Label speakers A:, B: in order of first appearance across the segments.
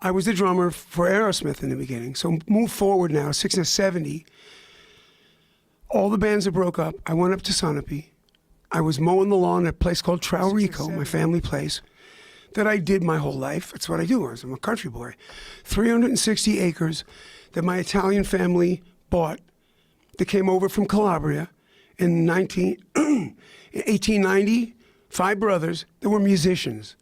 A: I was the drummer for Aerosmith in the beginning. So move forward now, 70. All the bands that broke up, I went up to Sunapee. I was mowing the lawn at a place called Traurico, my family place, that I did my whole life. That's what I do. I'm a country boy. 360 acres that my Italian family bought that came over from Calabria in 1890. 5 brothers that were musicians.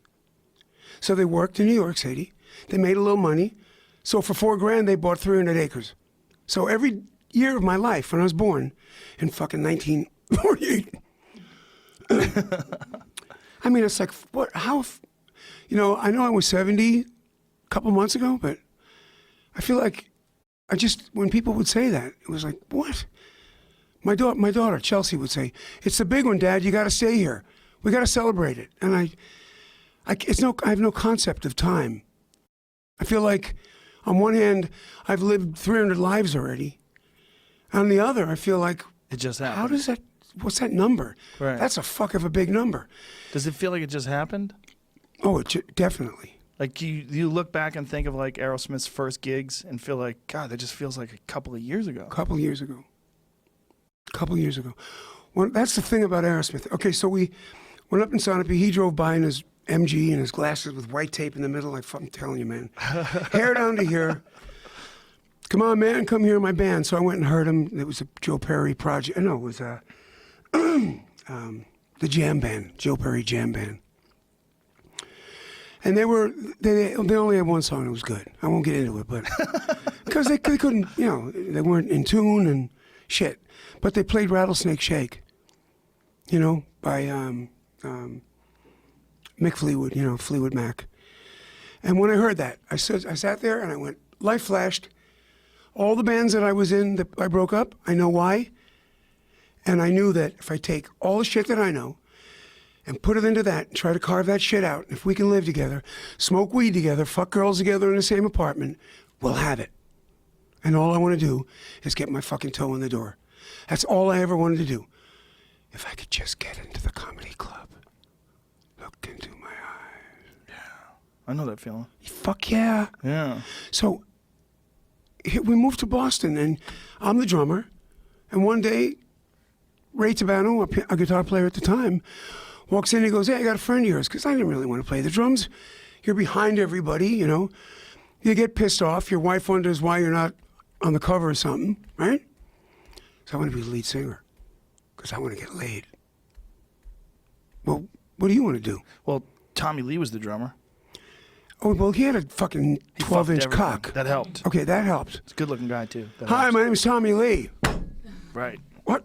A: So they worked in New York City. They made a little money. So for $4,000, they bought 300 acres. So every year of my life, when I was born in fucking 1948, I mean, it's like, what, how, you know I was 70 a couple months ago, but I feel like when people would say that, it was like, what? My daughter, Chelsea, would say, it's the big one, Dad, you got to stay here. We got to celebrate it. And I have no concept of time. I feel like, on one hand, I've lived 300 lives already. On the other, I feel like,
B: it just happened.
A: How does that? What's that number?
B: Right.
A: That's a fuck of a big number.
B: Does it feel like it just happened?
A: Oh, definitely.
B: Like you look back and think of like Aerosmith's first gigs and feel like, God, that just feels like a couple of years ago.
A: A couple years ago. Well, that's the thing about Aerosmith. Okay, so we went up in Sunapee. He drove by in his MG and his glasses with white tape in the middle. Like, I'm telling you, man. Hair down to here. Come on, man, come hear my band. So I went and heard him. It was a Joe Perry project. No, it was the jam band, Joe Perry jam band. And they only had one song that was good. I won't get into it, but because they couldn't, they weren't in tune and shit. But they played Rattlesnake Shake, by Mick Fleetwood, Fleetwood Mac. And when I heard that, I sat there and I went, life flashed. All the bands that I was in that I broke up, I know why. And I knew that if I take all the shit that I know and put it into that and try to carve that shit out, if we can live together, smoke weed together, fuck girls together in the same apartment, we'll have it. And all I want to do is get my fucking toe in the door. That's all I ever wanted to do. If I could just get into the comedy club, look into my eyes.
B: Yeah, I know that feeling.
A: Fuck yeah.
B: Yeah.
A: So we moved to Boston, and I'm the drummer. And one day, Ray Tabano, a guitar player at the time, walks in and he goes, hey, I got a friend of yours, because I didn't really want to play the drums. You're behind everybody, You get pissed off. Your wife wonders why you're not on the cover or something, right? So I want to be the lead singer, because I want to get laid. Well, what do you want to do?
B: Well, Tommy Lee was the drummer.
A: Oh, well, he had a fucking 12-inch cock.
B: That helped.
A: Okay, that helped.
B: He's a good-looking guy, too.
A: Hi, my name is Tommy Lee.
B: Right.
A: What?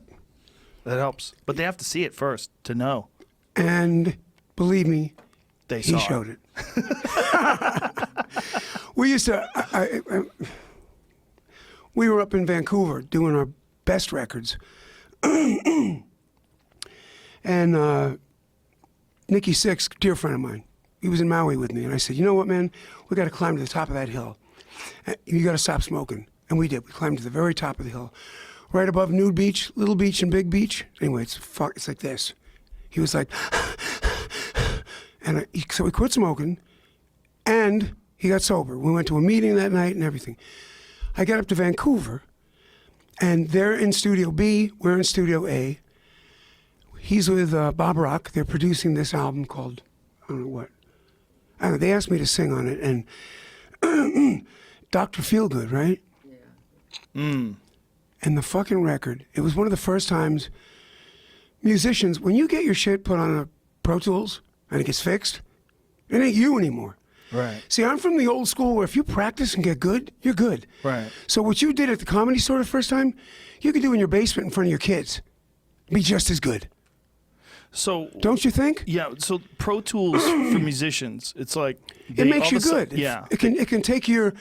B: That helps. But they have to see it first to know.
A: And believe me, he showed it. We used to, we were up in Vancouver doing our best records. And Nikki Sixx, dear friend of mine, he was in Maui with me. And I said, you know what, man? We got to climb to the top of that hill. You got to stop smoking. And we did. We climbed to the very top of the hill. Right above Nude Beach, Little Beach, and Big Beach. Anyway, it's like this. He was like, and so we quit smoking, and he got sober. We went to a meeting that night and everything. I got up to Vancouver, and they're in Studio B, we're in Studio A. He's with Bob Rock. They're producing this album called, I don't know what. I don't know, they asked me to sing on it, and Dr. Feelgood, right?
C: Yeah.
A: And the fucking record, it was one of the first times musicians, when you get your shit put on a Pro Tools and it gets fixed, it ain't you anymore.
B: Right.
A: See, I'm from the old school where if you practice and get good, you're good.
B: Right.
A: So what you did at the Comedy Store the first time, you could do in your basement in front of your kids. Be just as good.
B: So
A: don't you think?
B: Yeah. So Pro Tools for musicians, it's like
A: it makes you good.
B: Yeah.
A: It can take your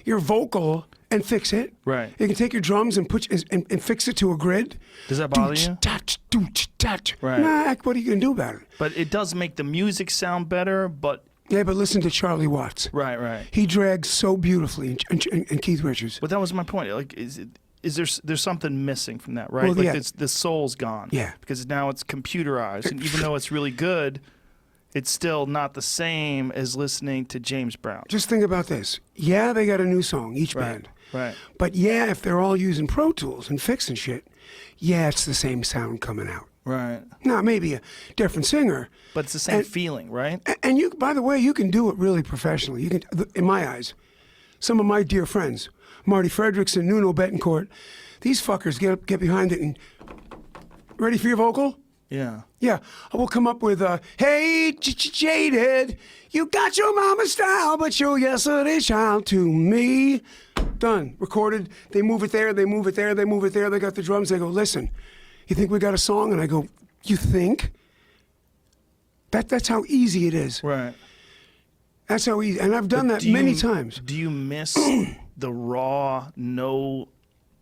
A: vocal and fix it.
B: Right.
A: It can take your drums and and fix it to a grid.
B: Does that bother you?
A: Right. Nah, what are you gonna do about it?
B: But it does make the music sound better. But
A: yeah, but listen to Charlie Watts.
B: Right. Right.
A: He drags so beautifully, and Keith Richards.
B: But that was my point. Like, there's something missing from that, right?
A: Well,
B: like
A: yeah.
B: the soul's gone.
A: Yeah.
B: Because now it's computerized, and even though it's really good, it's still not the same as listening to James Brown.
A: Just think about this. Yeah, they got a new song, each band.
B: Right.
A: But yeah, if they're all using Pro Tools and fixing shit, yeah, it's the same sound coming out.
B: Right.
A: Now, maybe a different singer.
B: But it's the same
A: And-
B: feeling, right?
A: And you, by the way, you can do it really professionally. You can, in my eyes, some of my dear friends, Marty Fredericks and Nuno Betancourt, these fuckers get behind it and ready for your vocal?
B: Yeah.
A: Yeah, I will come up with, hey, jaded, you got your mama's style, but you're yesterday's child to me. Done. Recorded. They move it there, they move it there, they move it there. They got the drums. They go, listen, you think we got a song? And I go, you think? That's how easy it is.
B: Right.
A: That's how easy. And I've done that
B: Do
A: many
B: you-
A: times.
B: Do you miss the raw, no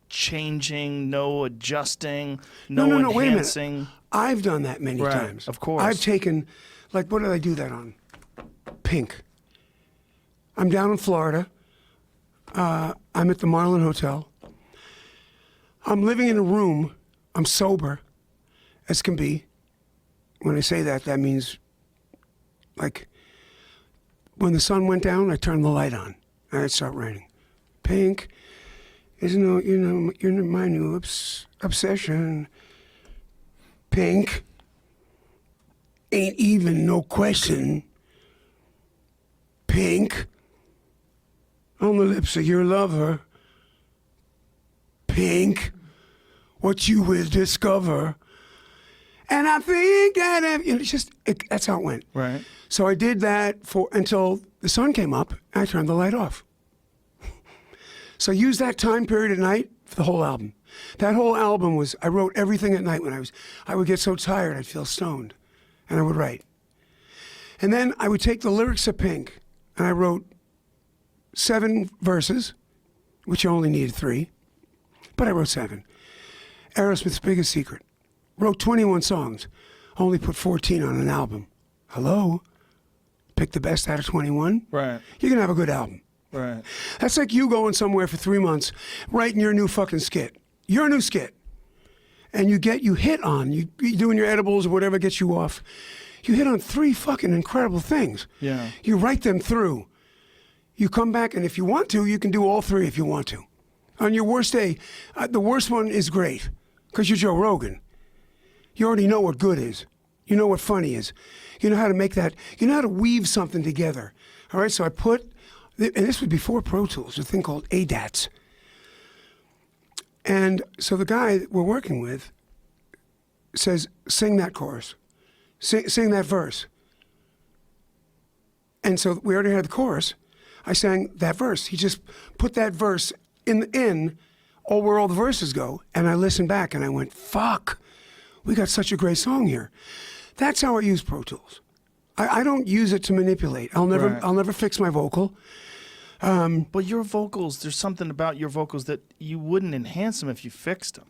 B: changing, no adjusting, no,
A: No, wait a minute.
B: enhancing?
A: I've done that many
B: Right,
A: times.
B: of course.
A: I've taken, like, what did I do that on? Pink. I'm down in Florida. I'm at the Marlin Hotel. I'm living in a room. I'm sober as can be. When I say that, that means, like, when the sun went down, I turned the light on and it started raining. Pink is no, you're my new obsession. Pink ain't even no question. Pink on the lips of your lover. Pink, what you will discover. And I think that it's just that's how it went.
B: Right.
A: So I did that until the sun came up. And I turned the light off. So I used that time period at night for the whole album. That whole album was, I wrote everything at night when I would get so tired I'd feel stoned, and I would write. And then I would take the lyrics of Pink, and I wrote 7 verses, which you only needed 3, but I wrote 7. Aerosmith's Biggest Secret. Wrote 21 songs, only put 14 on an album. Hello? Pick the best out of 21?
B: Right.
A: You're gonna have a good album.
B: Right.
A: That's like you going somewhere for 3 months, writing your new fucking skit. Your new skit. And you hit on, you doing your edibles or whatever gets you off. You hit on 3 fucking incredible things.
B: Yeah.
A: You write them through. You come back, and if you want to, you can do all 3 if you want to. On your worst day, the worst one is great, because you're Joe Rogan. You already know what good is. You know what funny is. You know how to make that, you know how to weave something together. All right, so I put, and this was before Pro Tools, a thing called ADATs. And so the guy that we're working with says, sing that chorus, sing that verse. And so we already had the chorus. I sang that verse. He just put that verse in where all the verses go. And I listened back and I went, fuck, we got such a great song here. That's how I use Pro Tools. I don't use it to manipulate. I'll never fix my vocal.
B: But your vocals, there's something about your vocals that you wouldn't enhance them if you fixed them.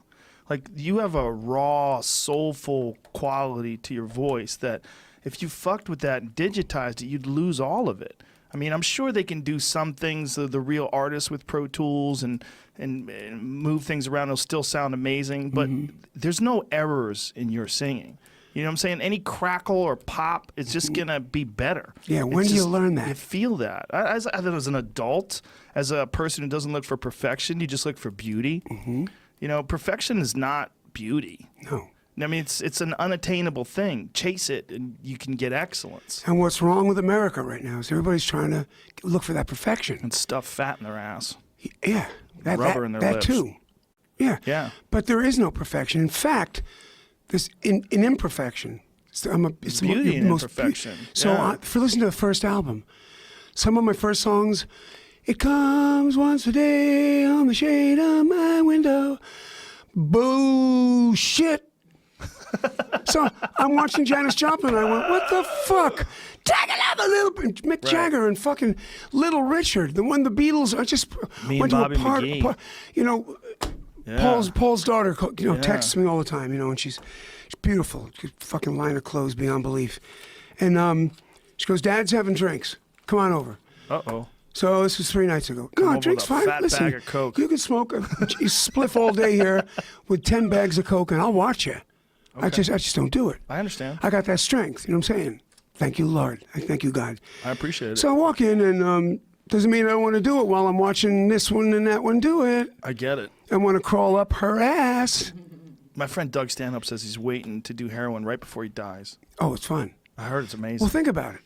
B: Like, you have a raw, soulful quality to your voice that if you fucked with that and digitized it, you'd lose all of it. I mean, I'm sure they can do some things, the real artists with Pro Tools and move things around. It'll still sound amazing, but there's no errors in your singing. You know what I'm saying? Any crackle or pop, it's just going to be better.
A: Yeah,
B: It's
A: when do you
B: just-
A: learn that?
B: You feel that. As an adult, as a person who doesn't look for perfection, you just look for beauty. You know, perfection is not beauty.
A: No.
B: I mean, it's an unattainable thing. Chase it, and you can get excellence.
A: And what's wrong with America right now is everybody's trying to look for that perfection.
B: And stuff fat in their ass.
A: Yeah,
B: Rubber in their
A: that
B: lips.
A: too. Yeah.
B: Yeah.
A: But there is no perfection. In fact, this in imperfection. It's the
B: Beauty in
A: most
B: imperfection.
A: So
B: Yeah.
A: for listening to the first album, some of my first songs, it comes once a day on the shade of my window. Bullshit. So I'm watching Janis Joplin. And I went, what the fuck? Take it up a little bit. Mick Jagger and fucking Little Richard. The Beatles. I just
B: Me
A: went
B: and
A: to
B: Bobby
A: a part.
B: McGee.
A: You know,
B: Yeah.
A: Paul's daughter,
B: Yeah.
A: texts me all the time. You know, and she's beautiful. She fucking line her clothes beyond belief. And she goes, Dad's having drinks. Come on over.
B: Uh-oh.
A: So this was 3 nights ago.
B: Come
A: No,
B: over
A: drink's
B: with a
A: fine.
B: fat
A: Listen,
B: bag of Coke.
A: you can smoke a spliff all day here with 10 bags of Coke, and I'll watch you. I just don't do it.
B: I understand.
A: I got that strength. You know what I'm saying? Thank you, Lord. I thank you, God.
B: I appreciate it.
A: So I walk in, and doesn't mean I don't want to do it while I'm watching this one and that one do it.
B: I get it.
A: I want to crawl up her ass.
B: My friend Doug Stanhope says he's waiting to do heroin right before he dies.
A: Oh, it's fun.
B: I heard it's amazing.
A: Well, think about it.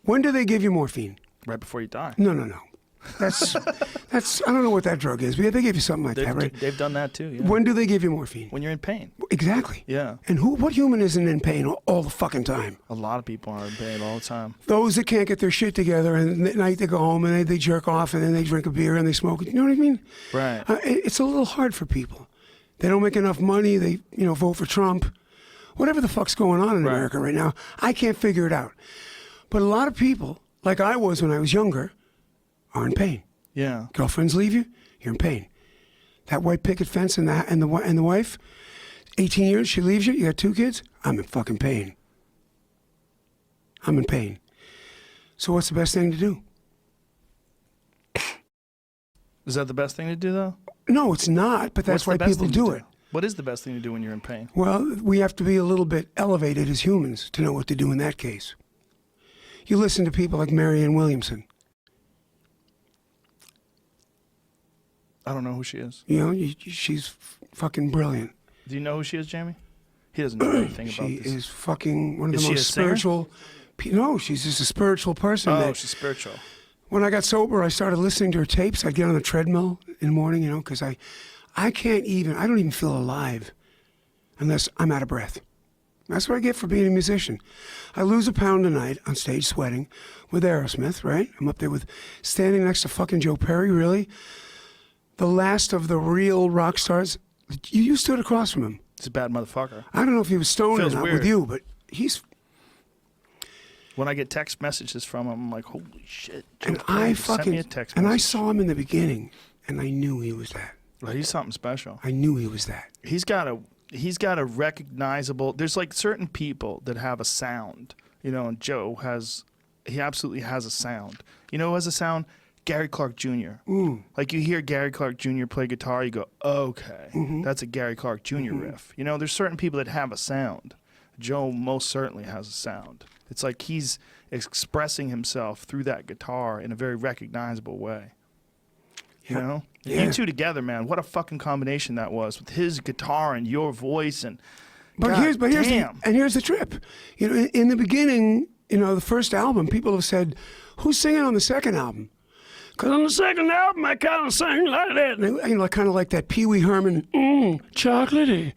A: When do they give you morphine?
B: Right before you die.
A: No. That's I don't know what that drug is, but they give you something like that, right?
B: They've done that too. Yeah.
A: When do they give you morphine?
B: When you're in pain.
A: Exactly.
B: Yeah.
A: And what human isn't in pain all the fucking time?
B: A lot of people are in pain all the time.
A: Those that can't get their shit together, and at night they go home and they jerk off, and then they drink a beer and they smoke. You know what I mean?
B: Right.
A: It's a little hard for people. They don't make enough money. They vote for Trump. Whatever the fuck's going on in
B: Right.
A: America right now, I can't figure it out. But a lot of people, like I was when I was younger, are in pain.
B: Yeah.
A: Girlfriends leave you, you're in pain. That white picket fence and the wife, 18 years, she leaves you, you got 2 kids, I'm in fucking pain. I'm in pain. So what's the best thing to do?
B: Is that the best thing to do though?
A: No, it's not, but that's
B: What's the
A: why
B: best
A: people
B: thing to
A: do it.
B: What is the best thing to do when you're in pain?
A: Well, we have to be a little bit elevated as humans to know what to do in that case. You listen to people like Marianne Williamson.
B: I don't know who she is.
A: You know, she's fucking brilliant.
B: Do you know who she is, Jamie? He doesn't know anything about
A: She
B: this.
A: is fucking one of
B: Is
A: the
B: she
A: most
B: a singer?
A: spiritual. No, she's just a spiritual person.
B: Oh,
A: that
B: she's spiritual.
A: when I got sober, I started listening to her tapes. I'd get on the treadmill in the morning, because I don't even feel alive unless I'm out of breath. That's what I get for being a musician. I lose a pound a night on stage sweating with Aerosmith, right? I'm up there standing next to fucking Joe Perry, really. The last of the real rock stars. You stood across from him.
B: He's a bad motherfucker.
A: I don't know if he was stoned or
B: Feels
A: not
B: weird.
A: with you, but he's...
B: When I get text messages from him, I'm like, holy shit. Joe
A: And
B: Perry
A: I
B: just sent me a text
A: I
B: message.
A: saw him in the beginning, and I knew he was that.
B: Well, he's something special.
A: I knew he was that.
B: He's got a recognizable. There's like certain people that have a sound, and Joe he absolutely has a sound. You know who has a sound? Gary Clark Jr. Like you hear Gary Clark Jr. play guitar, you go, okay, that's a Gary Clark Jr. riff. There's certain people that have a sound. Joe most certainly has a sound. It's like he's expressing himself through that guitar in a very recognizable way. You know?
A: Yeah.
B: You two together, man, what a fucking combination that was with his guitar and your voice and
A: But here's the trip. In the beginning, the first album, people have said, "Who's singing on the second album?" Because on the second album, I kind of sing like that. And, kind of like that Pee Wee Herman, chocolatey.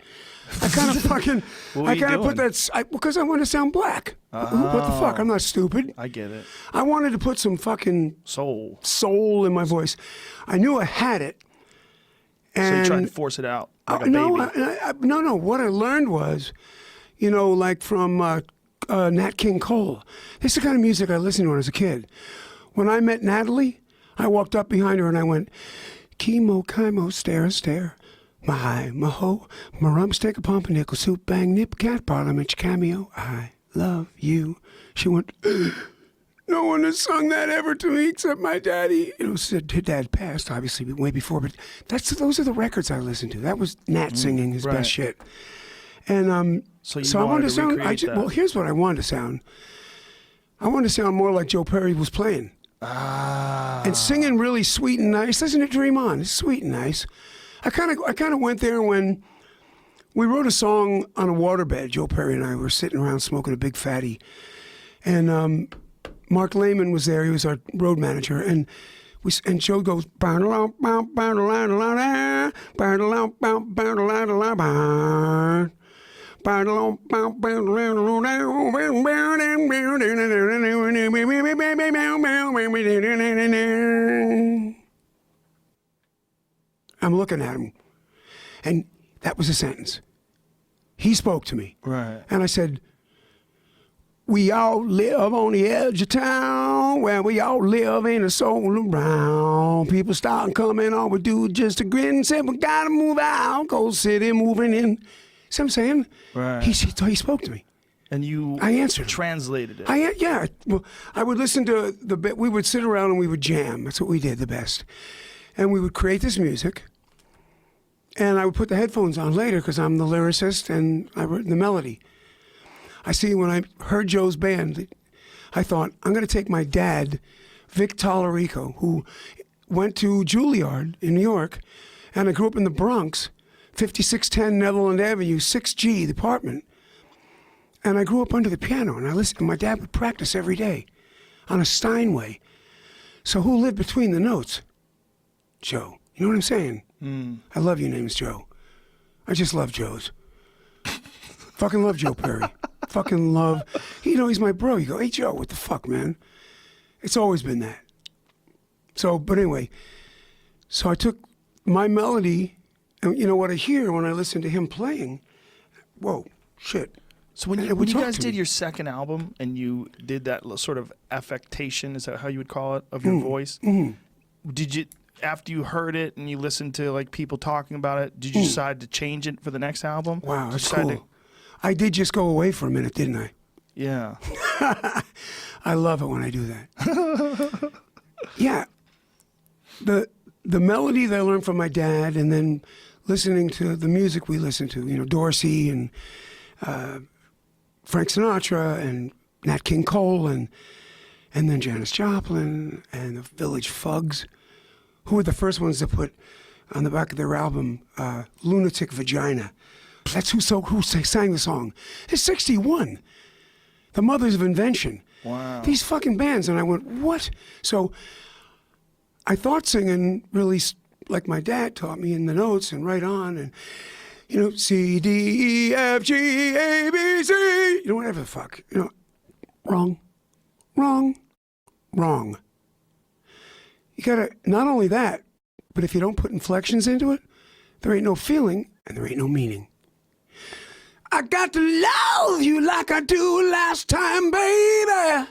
A: I kind of fucking,
B: What were
A: I
B: you
A: kind of put
B: doing?
A: that, because I want to sound black. What the fuck? I'm not stupid.
B: I get it.
A: I wanted to put some fucking
B: Soul.
A: soul in my voice. I knew I had it.
B: So
A: And
B: you tried to force it out like a
A: no,
B: baby.
A: no. What I learned was, like from Nat King Cole. This is the kind of music I listened to when I was a kid. When I met Natalie, I walked up behind her and I went, chemo, chymo, stare, stare. My high, my ho, my rumstick, a pumpernickel, soup, bang, nip, cat, parliament, cameo. I love you. She went, no one has sung that ever to me except my daddy. Said her dad passed, obviously, way before, but those are the records I listened to. That was Nat singing his
B: right.
A: best shit. And
B: So
A: I wanted to
B: to
A: sound.
B: recreate that.
A: Well, here's what I wanted to sound. I wanted to sound more like Joe Perry was playing. And singing really sweet and nice. Listen to Dream On. It's sweet and nice. I kind of went there when we wrote a song on a waterbed. Joe Perry and I were sitting around smoking a big fatty, and Mark Lehman was there. He was our road manager, and Joe goes. I'm looking at him, and that was a sentence. He spoke to me.
B: Right.
A: And I said, we all live on the edge of town, where we all live in a soul around. People start coming, all we do is just a grin and say, we gotta move out, Cold City moving in. See what I'm saying?
B: Right.
A: He spoke to me.
B: And you
A: I answered him.
B: translated it.
A: Yeah. Well, I would listen to the bit. We would sit around and we would jam. That's what we did the best. And we would create this music. And I would put the headphones on later because I'm the lyricist and I wrote the melody. I see when I heard Joe's band, I thought, I'm going to take my dad, Vic Tallarico, who went to Juilliard in New York, and I grew up in the Bronx, 5610 Netherland Avenue, 6G, the apartment. And I grew up under the piano, and I listened. And my dad would practice every day on a Steinway. So who lived between the notes? Joe. You know what I'm saying? I love your name's Joe. I just love Joe's. Fucking love Joe Perry. Fucking love. You know, he's my bro. You go, hey, Joe, what the fuck, man? It's always been that. So, but anyway, so I took my melody, and you know what I hear when I listen to him playing? Whoa, shit.
B: So when
A: And it
B: you,
A: would
B: when you
A: talk
B: guys
A: to
B: did
A: me.
B: your second album and you did that sort of affectation, is that how you would call it, of your voice? Did you, after you heard it and you listened to like people talking about it, did you decide to change it for the next album?
A: Wow,
B: Did you
A: that's
B: decide
A: cool. I did just go away for a minute, didn't I?
B: Yeah.
A: I love it when I do that. Yeah. The melody that I learned from my dad, and then listening to the music we listened to, you know, Dorsey and Frank Sinatra and Nat King Cole and then Janis Joplin and the Village Fugs, who were the first ones to put on the back of their album Lunatic Vagina. That's who sang the song. It's 61. The Mothers of Invention.
B: Wow.
A: These fucking bands. And I went, what? So I thought singing really like my dad taught me in the notes and right on. And, you know, C, D, E, F, G, A, B, C. You know, whatever the fuck. You know, wrong, wrong, wrong. You gotta, not only that, but if you don't put inflections into it, there ain't no feeling and there ain't no meaning. I got to love you like I do last time, baby.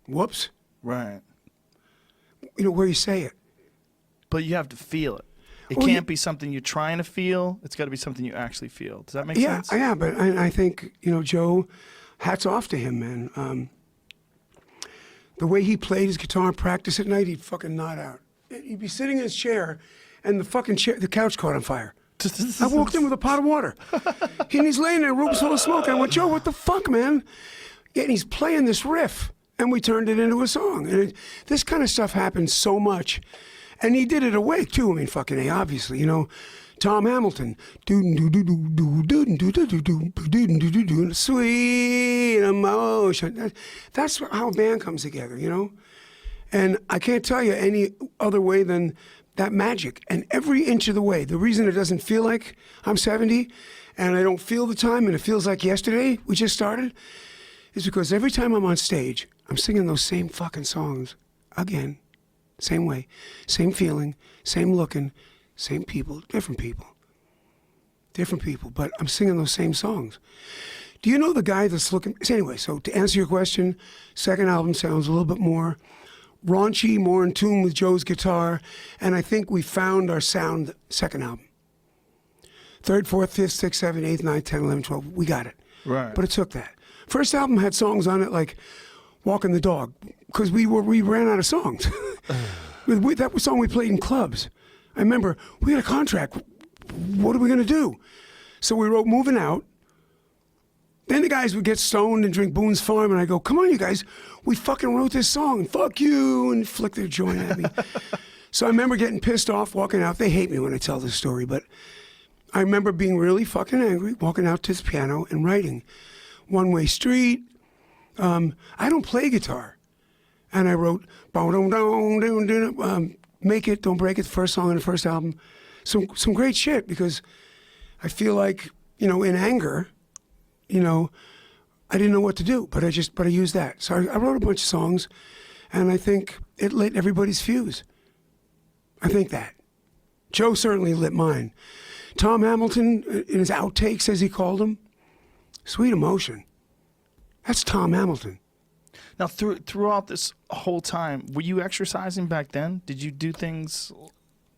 A: Whoops.
B: Right.
A: You know, where you say it.
B: But you have to feel it. It
A: Well,
B: can't be something you're trying to feel. It's got to be something you actually feel. Does that make
A: Yeah,
B: sense?
A: yeah, but I think, you know, Joe, hats off to him, man. The way he played his guitar in practice at night, he'd fucking nod out. He'd be sitting in his chair, and the fucking chair, the couch caught on fire. I walked in with a pot of water. And he's laying there, room full of smoke. I went, Joe, what the fuck, man? Yeah, and he's playing this riff, and we turned it into a song. And this kind of stuff happens so much. And he did it awake, too. I mean, fucking A, obviously. You know, Tom Hamilton. Sweet emotion. That's how a band comes together, you know? And I can't tell you any other way than that magic. And every inch of the way, the reason it doesn't feel like I'm 70 and I don't feel the time and it feels like yesterday we just started is because every time I'm on stage, I'm singing those same fucking songs again. Same way, same feeling, same looking, same people, different people. Different people, but I'm singing those same songs. Do you know the guy that's looking... So anyway, so to answer your question, second album sounds a little bit more raunchy, more in tune with Joe's guitar, and I think we found our sound second album. Third, fourth, fifth, sixth, seventh, eighth, ninth, 10, 11, 12, we got it.
B: Right.
A: But it took that. First album had songs on it like Walking the Dog, because we ran out of songs. That was a song we played in clubs. I remember we had a contract. What are we going to do? So we wrote Moving Out. Then the guys would get stoned and drink Boone's Farm, and I go, come on, you guys, we fucking wrote this song, fuck you, and flick their joint at me. So I remember getting pissed off, walking out. They hate me when I tell this story, but I remember being really fucking angry, walking out to this piano and writing One Way Street. I don't play guitar. And I wrote, Make It, Don't Break It, the first song on the first album. Some great shit, because I feel like, you know, in anger, you know, I didn't know what to do, but I used that. So I wrote a bunch of songs, and I think it lit everybody's fuse. I think that. Joe certainly lit mine. Tom Hamilton, in his outtakes, as he called them, Sweet Emotion. That's Tom Hamilton.
B: Now, throughout this whole time, were you exercising back then? Did you do things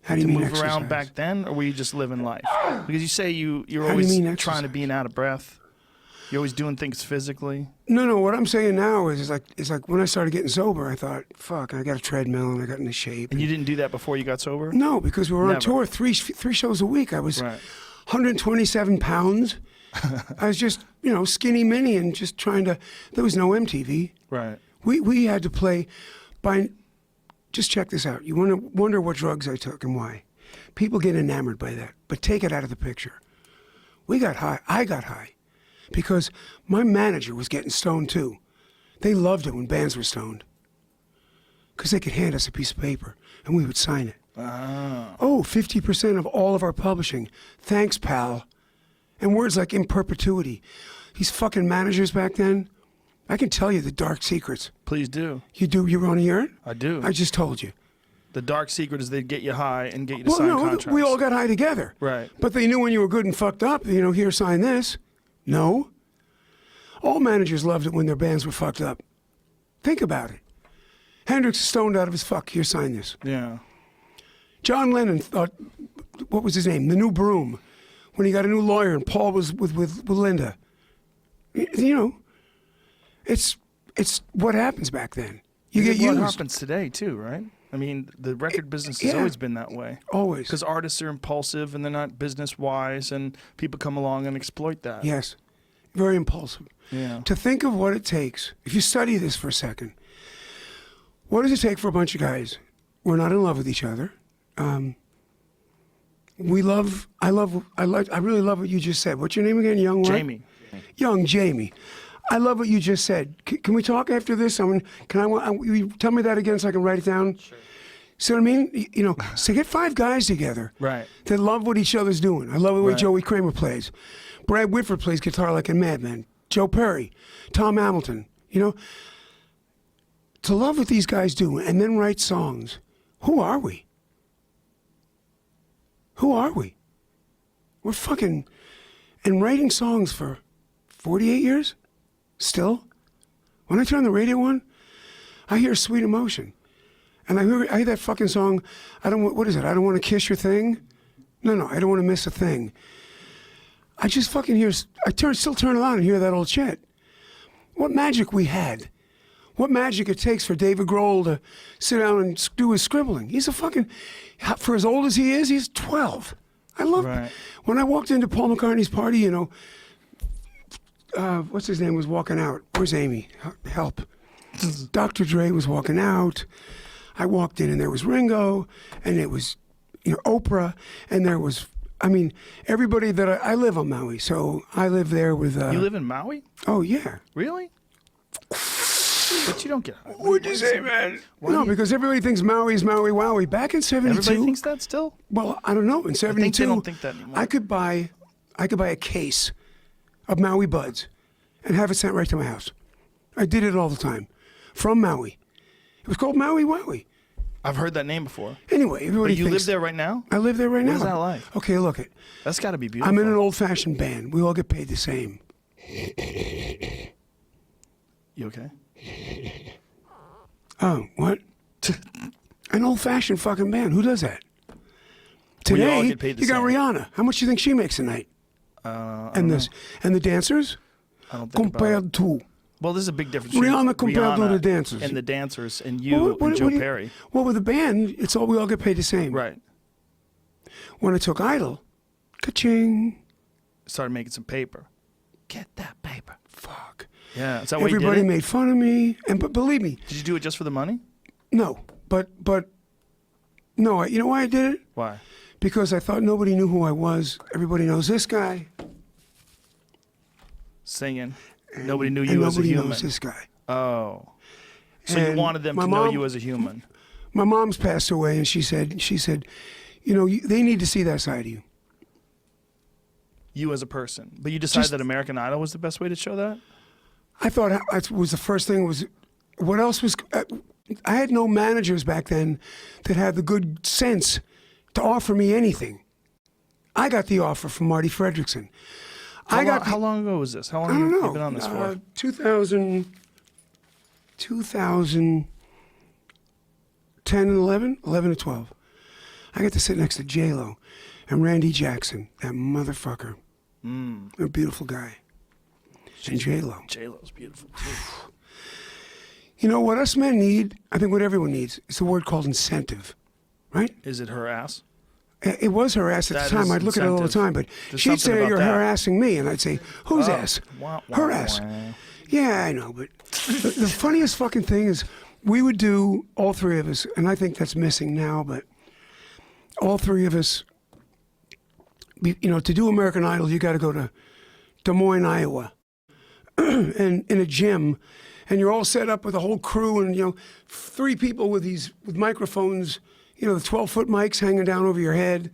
A: How do
B: to
A: you mean
B: move around
A: exercise?
B: back then, or were you just living life? Because you say you're
A: How do you
B: always
A: mean
B: trying to
A: exercise?
B: be out of breath. You're always doing things physically.
A: No. What I'm saying now is like when I started getting sober, I thought, fuck, I got a treadmill and I got into shape.
B: And you didn't do that before you got sober?
A: No, because we were on
B: Never.
A: tour three shows a week. I was
B: Right.
A: 127 pounds. I was just, skinny mini and just trying to. There was no MTV.
B: Right.
A: We had to play by. Just check this out. You wonder what drugs I took and why. People get enamored by that, but take it out of the picture. We got high. I got high because my manager was getting stoned too. They loved it when bands were stoned because they could hand us a piece of paper and we would sign it. Oh, 50% of all of our publishing. Thanks, pal. And words like in perpetuity. These fucking managers back then, I can tell you the dark secrets.
B: Please do.
A: You do? You want to hear it?
B: I do.
A: I just told you.
B: The dark secret is they'd get you high and get you to
A: Well,
B: sign
A: no,
B: contracts.
A: we all got high together.
B: Right.
A: But they knew when you were good and fucked up, here, sign this. No. All managers loved it when their bands were fucked up. Think about it. Hendrix is stoned out of his fuck. Here, sign this.
B: Yeah. John
A: John Lennon thought, what was his name? The New Broom. When he got a new lawyer and Paul was with Linda. It's what happens back then. You get
B: what
A: used.
B: happens today too, right? I mean, the record business has
A: yeah.
B: always been that way.
A: Always.
B: Because artists are impulsive and they're not business wise, and people come along and exploit that.
A: Yes. Very impulsive.
B: Yeah.
A: To think of what it takes, if you study this for a second, what does it take for a bunch of guys? We're not in love with each other. I really love what you just said. What's your name again? Young what?
B: Jamie.
A: Young Jamie. I love what you just said. Can we talk after this? You tell me that again so I can write it down? Sure. See what I mean? So get 5 guys together
B: Right.
A: that love what each other's doing. I love the way
B: Right.
A: Joey Kramer plays. Brad Whitford plays guitar like a madman. Joe Perry, Tom Hamilton. To love what these guys do and then write songs. Who are we? Who are we? We're fucking... And writing songs for 48 years? Still? When I turn the radio on, I hear Sweet Emotion. And I hear that fucking song, what is it? I don't want to kiss your thing? No, I don't want to miss a thing. I just fucking hear, still turn it on and hear that old shit. What magic we had. What magic it takes for David Grohl to sit down and do his scribbling. He's a fucking, for as old as he is, he's 12. I love
B: Right.
A: When I walked into Paul McCartney's party, what's his name was walking out. Where's Amy? Help. Dr. Dre was walking out. I walked in and there was Ringo, and it was, Oprah, and there was, everybody that I live on Maui, so I live there with.
B: You live in Maui?
A: Oh yeah.
B: Really? But you don't get high.
A: What'd you say, man?
B: Why
A: No,
B: do you-
A: because everybody thinks Maui's Maui Wowie. Back in '72.
B: Everybody thinks that still?
A: Well, I don't know. In '72,
B: they don't think that anymore.
A: I could buy a case of Maui buds and have it sent right to my house. I did it all the time from Maui. It was called Maui Wowie.
B: I've heard that name before.
A: Anyway, everybody
B: But you
A: thinks
B: live there right now?
A: I live there right now.
B: What is that like?
A: Okay, look it.
B: That's got to be beautiful.
A: I'm in an old-fashioned band. We all get paid the same.
B: You okay?
A: Oh, what? An old-fashioned fucking band. Who does that?
B: We all
A: Today,
B: get paid the
A: you got
B: same.
A: Rihanna. How much do you think she makes a night? And the dancers?
B: I don't think about it.
A: Compared to.
B: Well, there's a big difference.
A: Rihanna
B: between
A: compared to
B: Rihanna
A: the dancers.
B: and the dancers, and you and Joe Perry.
A: Well, with a band, we all get paid the same.
B: Right.
A: When I took Idol, ka-ching.
B: Started making some paper. Get that paper.
A: Fuck.
B: Yeah. Is that why you
A: Everybody
B: did it?
A: made fun of me, but believe me,
B: Did you do it just for the money?
A: no. But no. You know why I did it?
B: Why?
A: Because I thought nobody knew who I was. Everybody knows this guy.
B: Singing. Nobody knew
A: and
B: you as a
A: nobody
B: human.
A: knows this guy.
B: Oh. So
A: And
B: you wanted them
A: my
B: to know
A: mom-
B: you as a human.
A: My mom's passed away, and she said, they need to see that side of you.
B: You as a person. But you decided
A: Just-
B: that American Idol was the best way to show that?
A: I thought that was the first thing. What else was? I had no managers back then that had the good sense to offer me anything. I got the offer from Marty Fredrickson.
B: How long ago was this? How long
A: I don't
B: have
A: know.
B: you been on this for?
A: 2010 and 11 to 12. I got to sit next to J-Lo and Randy Jackson, that motherfucker. A beautiful guy. And J-Lo.
B: J-Lo's beautiful too.
A: You know what us men need? I think what everyone needs is a word called incentive, right?
B: Is it her ass?
A: It was her ass at
B: That
A: the time.
B: is
A: I'd look at it all the
B: incentive.
A: time, but
B: There's
A: she'd
B: something
A: say,
B: about
A: "You're
B: that."
A: harassing me," and I'd say, "Whose
B: Oh,
A: ass?
B: wah, wah,
A: Her ass."
B: wah.
A: Yeah, I know, but the funniest fucking thing is we would do, all three of us, and I think that's missing now, but all three of us, to do American Idol, you got to go to Des Moines, Iowa, and in a gym, and you're all set up with a whole crew, and three people with microphones, the 12-foot mics hanging down over your head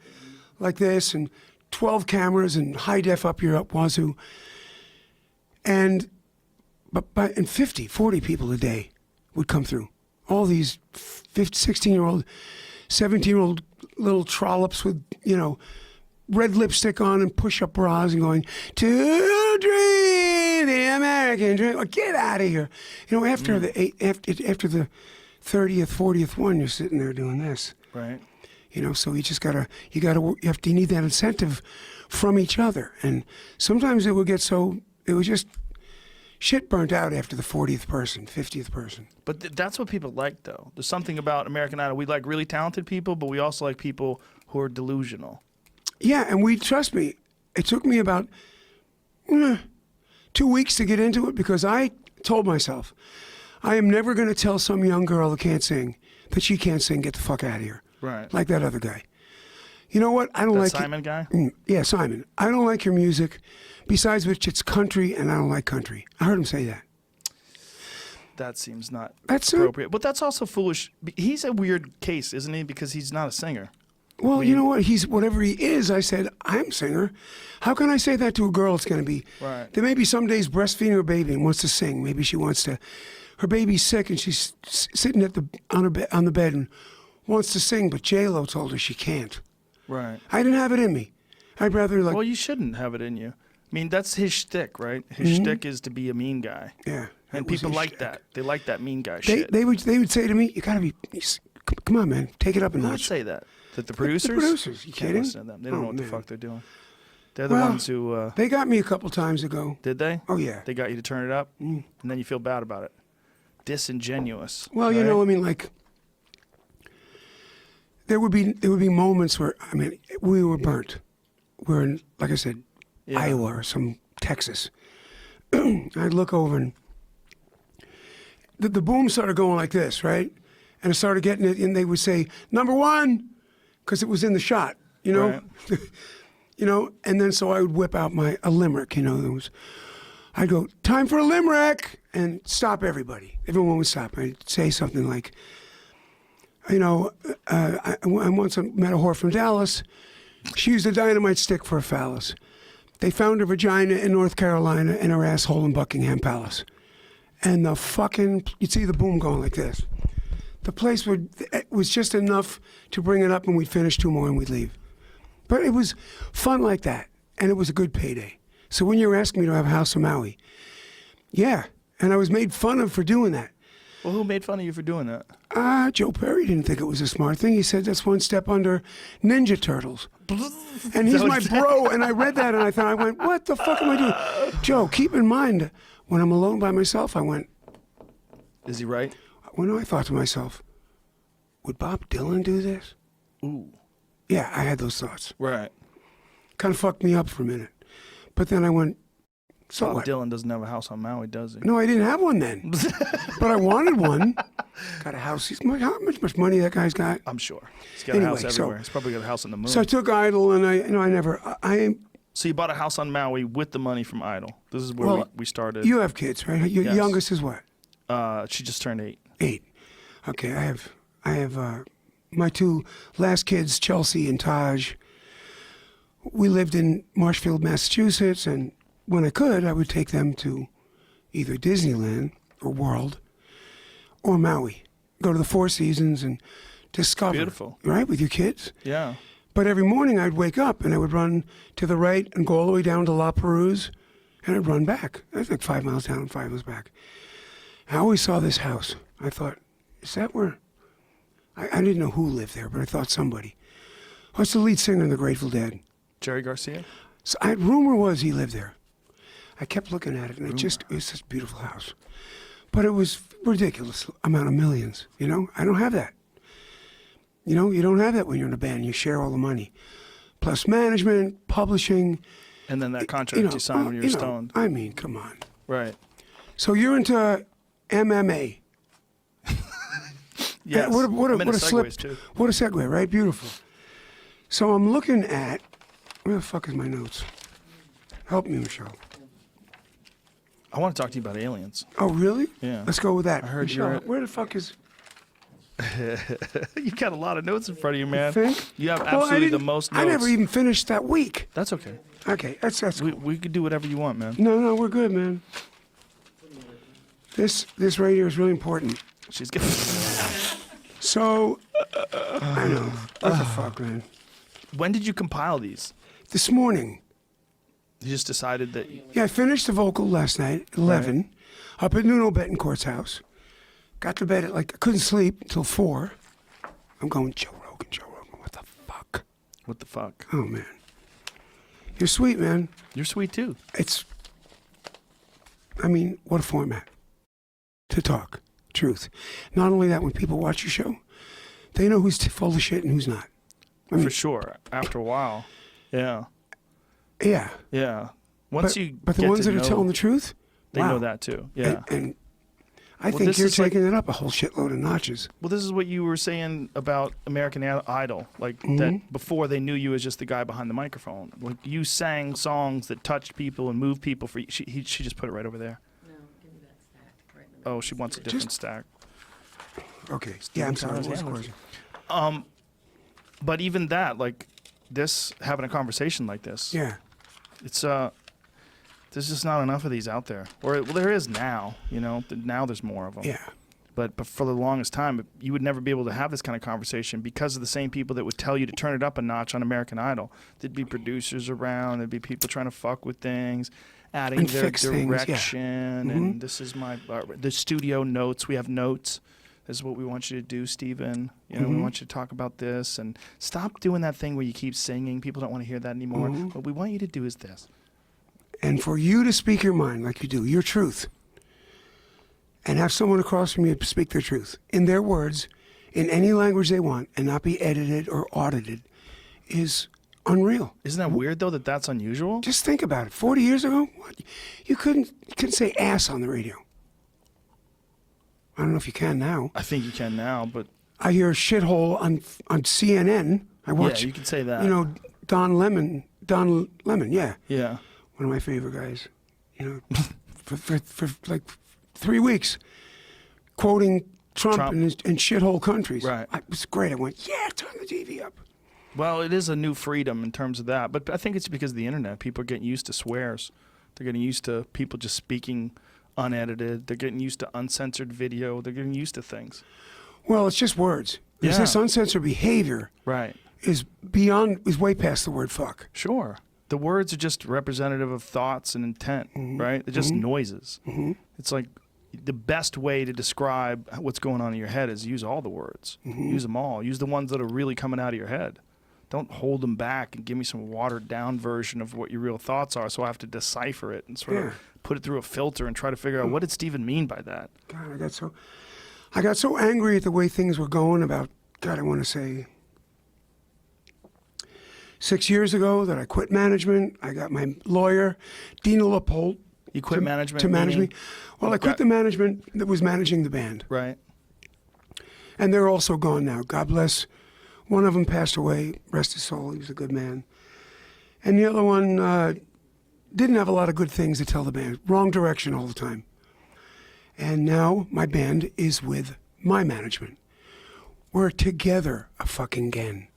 A: like this, and 12 cameras and high def up your wazoo, and 40 people a day would come through. All these 16-year-old, 17-year-old little trollops with red lipstick on and push-up bras and going, "To dream the American dream." Oh, get out of here. After the 30th, 40th one, you're sitting there doing this.
B: Right.
A: So you just you need that incentive from each other. And sometimes it was just shit burnt out after the 40th person, 50th person.
B: But that's what people like, though. There's something about American Idol. We like really talented people, but we also like people who are delusional.
A: Yeah, and trust me, it took me about 2 weeks to get into it because I told myself, I am never going to tell some young girl that can't sing that she can't sing, get the fuck out of here.
B: Right.
A: Like that other guy. You know what? I don't
B: That
A: like
B: Simon guy?
A: Yeah, Simon. I don't like your music. Besides which, it's country, and I don't like country. I heard him say that.
B: That seems not
A: That's
B: appropriate. But that's also foolish. He's a weird case, isn't he? Because he's not a singer.
A: Well, you know what? He's whatever he is. I said, I'm a singer. How can I say that to a girl? It's going to be.
B: Right.
A: There may be some days breastfeeding her baby and wants to sing. Maybe she wants to. Her baby's sick and she's sitting on the bed and wants to sing, but J-Lo told her she can't.
B: Right.
A: I didn't have it in me. I'd rather
B: Well, you shouldn't have it in you. I mean, that's his shtick, right? His shtick is to be a mean guy.
A: Yeah.
B: And
A: that was
B: people
A: his
B: like
A: shtick.
B: that. They like that mean guy
A: They
B: shit.
A: they would say to me, "You gotta be. Come on, man. Take it up a
B: Who would
A: notch."
B: say that? That the producers?
A: The producers. You
B: Can't
A: kidding?
B: listen to them. They don't
A: Oh,
B: know what the
A: man.
B: fuck they're doing. They're the
A: Well,
B: ones who...
A: They got me a couple times ago.
B: did they?
A: Oh yeah.
B: They got you to turn it up? And then you feel bad about it. Disingenuous.
A: Well,
B: right?
A: I mean, like there would be moments where we were burnt. We're in, like I said,
B: Yeah.
A: Iowa or some Texas. I'd look over and the boom started going like this, right? And it started getting it, and they would say number one because it was in the shot,
B: Right.
A: And then so I would whip out a limerick, I'd go, "Time for a limerick," and stop everybody. Everyone would stop. I'd say something like, I once met a whore from Dallas. She used a dynamite stick for a phallus. They found her vagina in North Carolina and her asshole in Buckingham Palace. And you'd see the boom going like this. The place it was just enough to bring it up, and we'd finish 2 more and we'd leave. But it was fun like that, and it was a good payday. So when you were asking me to have a house in Maui, yeah, and I was made fun of for doing that.
B: Well, who made fun of you for doing that?
A: Joe Perry didn't think it was a smart thing. He said that's one step under Ninja Turtles. And he's my bro, and I read that and I went, what the fuck am I doing? Joe, keep in mind, when I'm alone by myself, I went,
B: Is he right?
A: I thought to myself, would Bob Dylan do this?
B: Ooh.
A: Yeah, I had those thoughts.
B: Right.
A: Kind of fucked me up for a minute. But then I went, so
B: Bob
A: what?
B: Dylan doesn't have a house on Maui, does he?
A: No, I didn't have one then. But I wanted one. Got a house. How much money that guy's got?
B: I'm sure. He's got a house
A: Anyway, so-
B: everywhere. He's probably got a house on the moon.
A: So I took Idol, and
B: So you bought a house on Maui with the money from Idol. This is where
A: Well,
B: we started.
A: you have kids, right? Your
B: Yes.
A: youngest is what?
B: She just turned 8.
A: 8. Okay, I have my 2 last kids, Chelsea and Taj. We lived in Marshfield, Massachusetts, and when I could, I would take them to either Disneyland or World or Maui. Go to the Four Seasons and discover.
B: Beautiful.
A: Right, with your kids.
B: Yeah.
A: But every morning I'd wake up and I would run to the right and go all the way down to La Perouse, and I'd run back. That's like 5 miles down and 5 miles back. I always saw this house. I thought, is that where? I didn't know who lived there, but I thought somebody. Oh, it's the lead singer in the Grateful Dead.
B: Jerry Garcia?
A: So rumor was he lived there. I kept looking at it, and it was this beautiful house. But it was ridiculous amount of millions, I don't have that. You know, you don't have that when you're in a band. You share all the money. Plus management, publishing.
B: And then that contract you signed when you were stoned.
A: I mean, come on.
B: Right.
A: So you're into MMA.
B: Yes.
A: What
B: I'm into
A: a slip.
B: segues, too.
A: What a segue, right? Beautiful. So I'm looking at, where the fuck is my notes? Help me, Michelle.
B: I want to talk to you about aliens.
A: Oh, really?
B: Yeah.
A: Let's go with that.
B: I heard
A: Michelle,
B: you're-
A: where the fuck is...
B: You got a lot of notes in front of you, man.
A: Think?
B: You have
A: Well, I
B: absolutely the
A: didn't-
B: most notes.
A: I never even finished that week.
B: That's okay.
A: Okay, that's cool.
B: We could do whatever you want, man.
A: No, we're good, man. This right here is really important.
B: She's good.
A: So, I know. What the fuck, man?
B: When did you compile these?
A: This morning,
B: You just decided that.
A: yeah, I finished the vocal last night, 11, up at Nuno Betancourt's house. Got to bed at I couldn't sleep until 4. I'm going, Joe Rogan, what the fuck?
B: What the fuck?
A: Oh, man. You're sweet, man.
B: You're sweet too.
A: I mean, what a format to talk truth. Not only that, when people watch your show, they know who's full of shit and who's not. I mean,
B: For sure. After a while. Yeah.
A: yeah.
B: Yeah. Once you
A: But the
B: get
A: ones
B: to
A: that are
B: know,
A: telling the truth,
B: they
A: wow.
B: know that too. Yeah.
A: And I
B: Well,
A: think
B: this
A: you're
B: is like-
A: taking it up a whole shitload of notches.
B: Well, this is what you were saying about American Idol, like
A: Mm-hmm.
B: that before they knew you as just the guy behind the microphone. Like you sang songs that touched people and moved people. She just put it right over there.
C: No, give me that stack right in the middle.
B: Oh, she wants a different stack.
A: Okay. Yeah, I'm sorry.
B: Tyler's
A: What was the
B: handlers.
A: question?
B: But even that, like this, having a conversation like this,
A: Yeah.
B: it's there's just not enough of these out there. Or well, there is now. You know, now there's more of them.
A: Yeah.
B: But for the longest time, you would never be able to have this kind of conversation because of the same people that would tell you to turn it up a notch on American Idol. There'd be producers around. There'd be people trying to fuck with things, adding
A: And
B: their
A: fix things, yeah.
B: direction. And this is my the studio notes. We have notes. This is what we want you to do, Stephen. You know, we want you to talk about this and stop doing that thing where you keep singing. People don't want to hear that anymore. What we want you to do is this.
A: And for you to speak your mind like you do, your truth, and have someone across from you speak their truth in their words, in any language they want, and not be edited or audited, is unreal.
B: Isn't that weird though that that's unusual?
A: Just think about it. 40 years ago, what? You couldn't say ass on the radio. I don't know if you can now.
B: I think you can now, but
A: I hear a shithole on CNN. I watch.
B: yeah, you can say that.
A: You know, Don Lemon, yeah,
B: yeah.
A: one of my favorite guys. You know, for like 3 weeks, quoting Trump. And shithole countries.
B: Right.
A: It was great. I went, yeah, turn the TV up.
B: Well, it is a new freedom in terms of that, but I think it's because of the internet. People are getting used to swears. They're getting used to people just speaking unedited. They're getting used to uncensored video. They're getting used to things.
A: Well, it's just words. There's
B: Yeah.
A: this uncensored behavior
B: Right.
A: is way past the word fuck.
B: Sure. The words are just representative of thoughts and intent, right? They're just noises. It's like the best way to describe what's going on in your head is use all the words. Use them all. Use the ones that are really coming out of your head. Don't hold them back and give me some watered down version of what your real thoughts are so I have to decipher it and sort
A: Yeah.
B: of put it through a filter and try to figure out what did Stephen mean by that.
A: God, I got so angry at the way things were going about, God, I want to say 6 years ago that I quit management. I got my lawyer, Dina LaPolt.
B: You quit management
A: to manage me.
B: meaning-
A: Well, I quit the management that was managing the band.
B: Right.
A: And they're also gone now. God bless. One of them passed away. Rest his soul. He was a good man. And the other one didn't have a lot of good things to tell the band. Wrong direction all the time. And now my band is with my management. We're together again.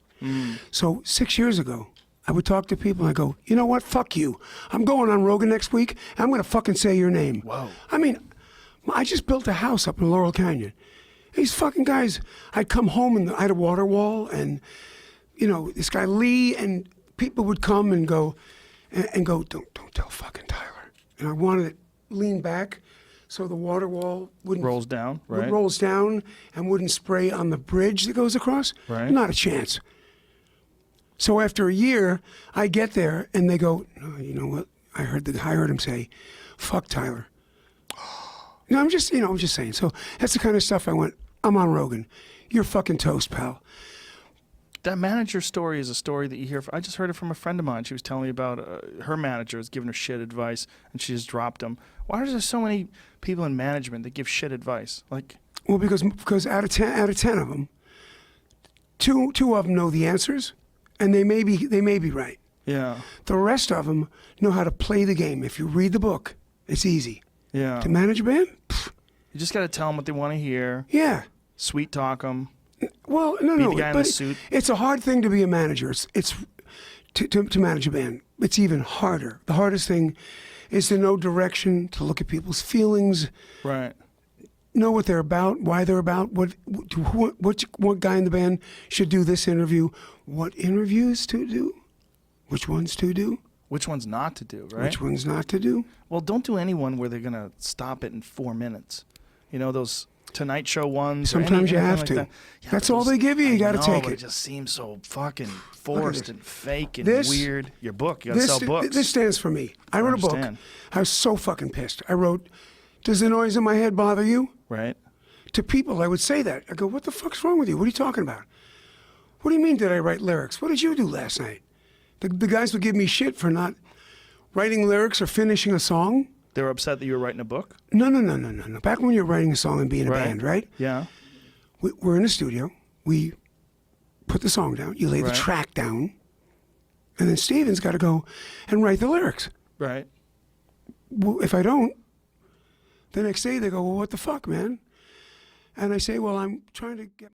A: So 6 years ago, I would talk to people and I go, you know what? Fuck you. I'm going on Rogan next week. I'm going to fucking say your name.
B: Whoa.
A: I mean, I just built a house up in Laurel Canyon. These fucking guys, I'd come home and I had a water wall and, you know, this guy Lee and people would come and go, don't tell fucking Tyler. And I wanted it lean back so the water wall wouldn't
B: Rolls down, right?
A: rolls down and wouldn't spray on the bridge that goes across.
B: Right.
A: Not a chance. So after a year, I get there and they go, no, you know what? I heard him say, fuck Tyler. No, I'm just saying. So that's the kind of stuff I went, I'm on Rogan. You're fucking toast, pal.
B: that manager story is a story that you hear. I just heard it from a friend of mine. She was telling me about her manager was giving her shit advice, and she just dropped him. Why are there so many people in management that give shit advice? Like,
A: Well, because out of 10 of them, two of them know the answers, and they may be right.
B: yeah,
A: The rest of them know how to play the game. If you read the book, it's easy.
B: yeah.
A: To manage a band? Pfft,
B: You just got to tell them what they want to hear.
A: yeah.
B: Sweet talk them.
A: Well, no,
B: Be
A: no.
B: the guy in
A: but
B: the suit.
A: It's a hard thing to be a manager. It's to manage a band. It's even harder. The hardest thing is to know direction, to look at people's feelings,
B: Right.
A: know what they're about, why they're about, what guy in the band should do this interview, what interviews to do, which ones to do,
B: Which one's not to do, right?
A: which ones not to do.
B: Well, don't do any one where they're going to stop it in 4 minutes. You know, those Tonight Show ones. or
A: Sometimes you
B: anything
A: have
B: like
A: to.
B: that. Yeah,
A: That's
B: but
A: all
B: those-
A: they give you. You
B: I
A: got to
B: know,
A: take
B: but
A: it.
B: It just seems so fucking forced
A: this.
B: and fake and
A: This-
B: weird. Your book. You got to sell books.
A: This stands for me. I wrote a book.
B: understand.
A: I was so fucking pissed. I wrote, "Does the noise in my head bother you?"
B: right?
A: To people, I would say that. I go, "What the fuck's wrong with you? What are you talking about? What do you mean, did I write lyrics? What did you do last night?" The guys would give me shit for not writing lyrics or finishing a song.
B: They were upset that you were writing a book?
A: No. Back when you're writing a song and being a
B: Right.
A: band, right?
B: Yeah.
A: We're in a studio. We put the song down. You lay the
B: Right.
A: track down. And then Steven's got to go and write the lyrics.
B: Right.
A: Well, if I don't, the next day they go, "Well, what the fuck, man?" And I say, "Well, I'm trying to get..."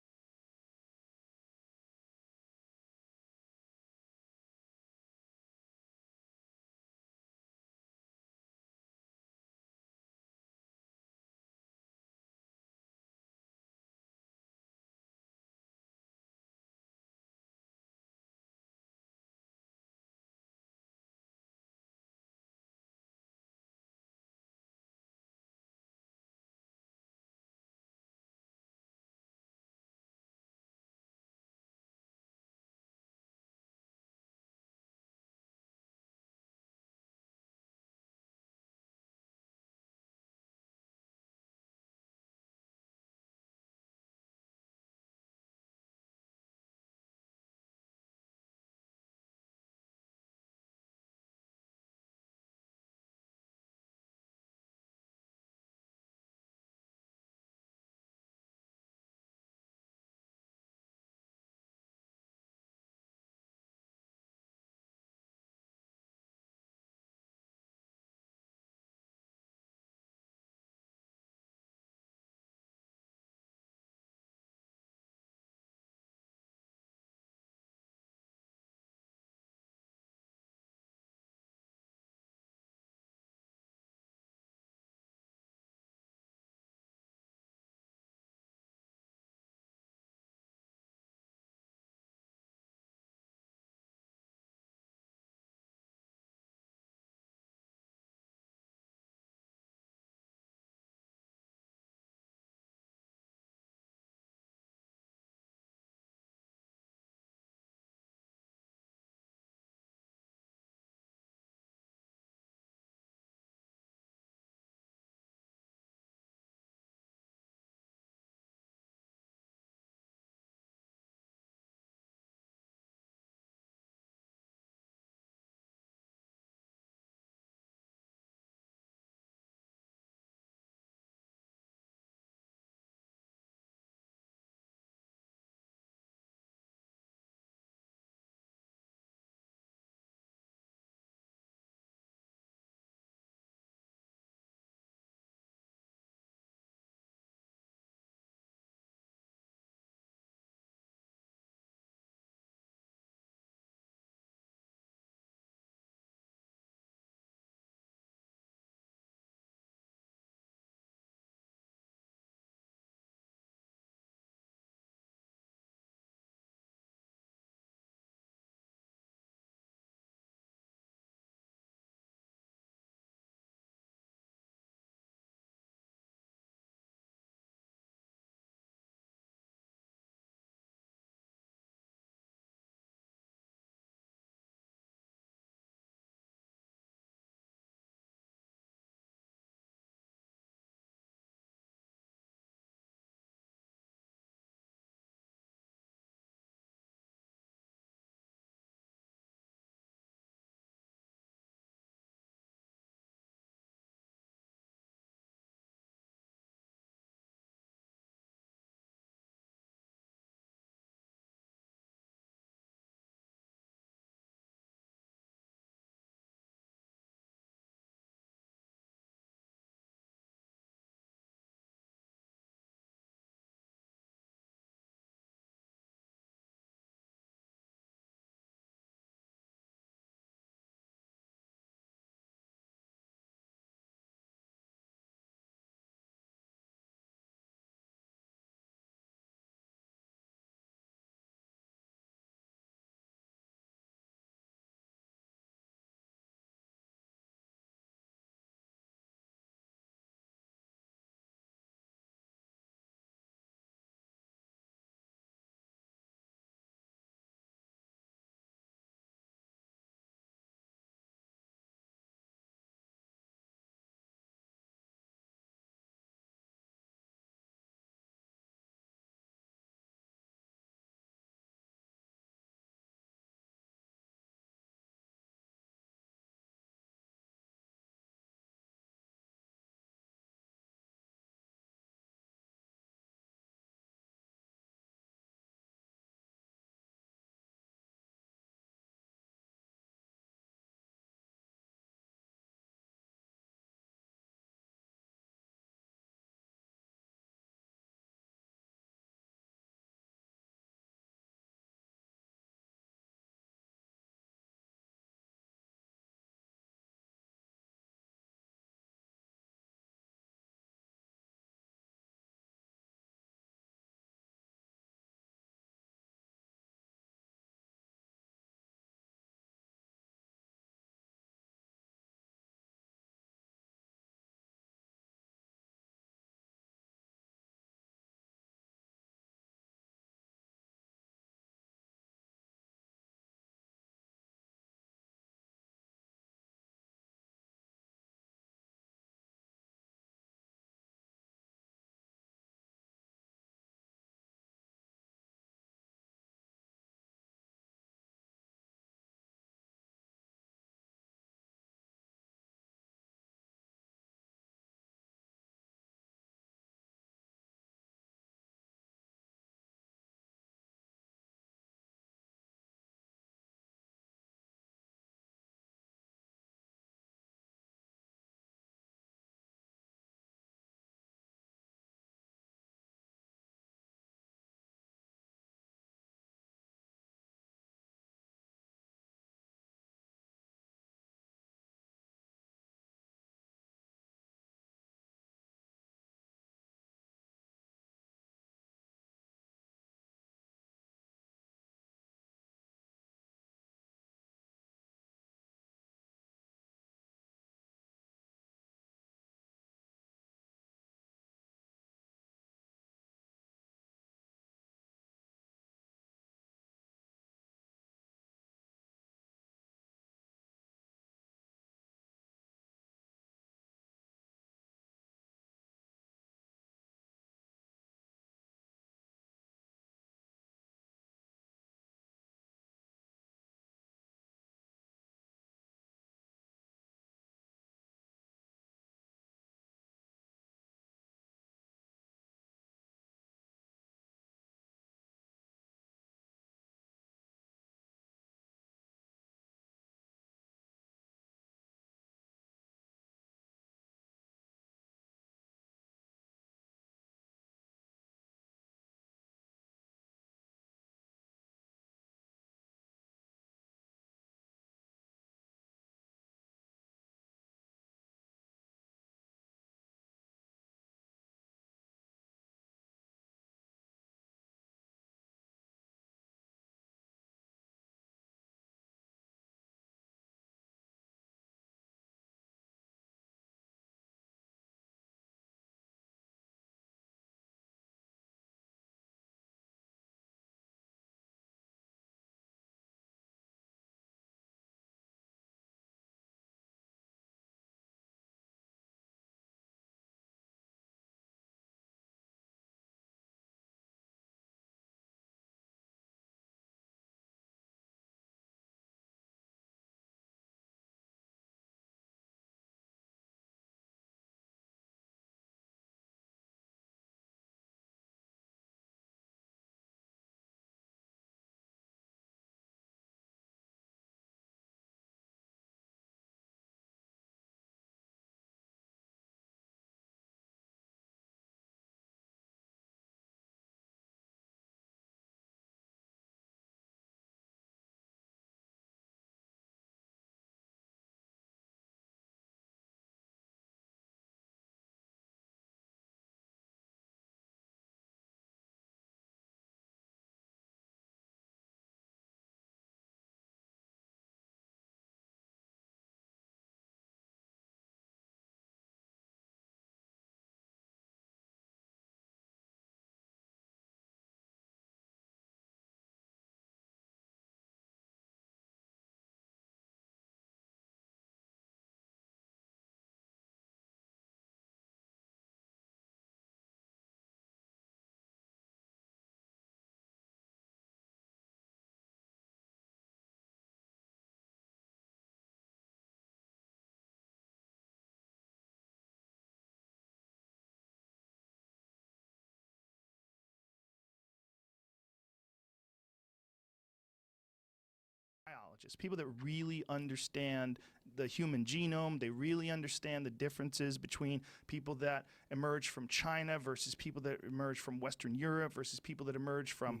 B: biologists, people that really understand the human genome. They really understand the differences between people that emerge from China versus people that emerge from Western Europe versus people that emerge from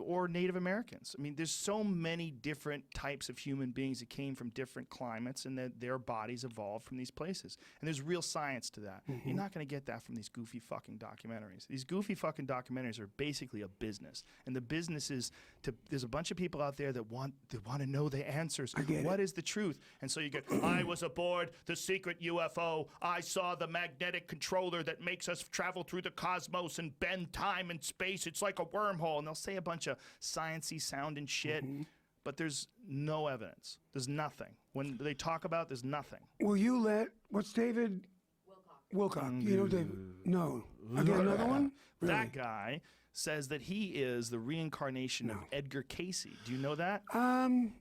B: or Native Americans. I mean, there's so many different types of human beings that came from different climates and that their bodies evolved from these places. And there's real science to that. You're not going to get that from these goofy fucking documentaries. These goofy fucking documentaries are basically a business. And the business is there's a bunch of people out there that want to know the answers. What is the truth? And so you get, I was aboard the secret UFO. I saw the magnetic controller that makes us travel through the cosmos and bend time and space. It's like a wormhole. And they'll say a bunch of sciencey sounding shit, but there's no evidence. There's nothing. When they talk about, there's nothing.
A: Will you what's David? Wilcock. You know David? No. Again, another one? Really?
B: That guy says that he is the reincarnation of Edgar Casey. Do you know that?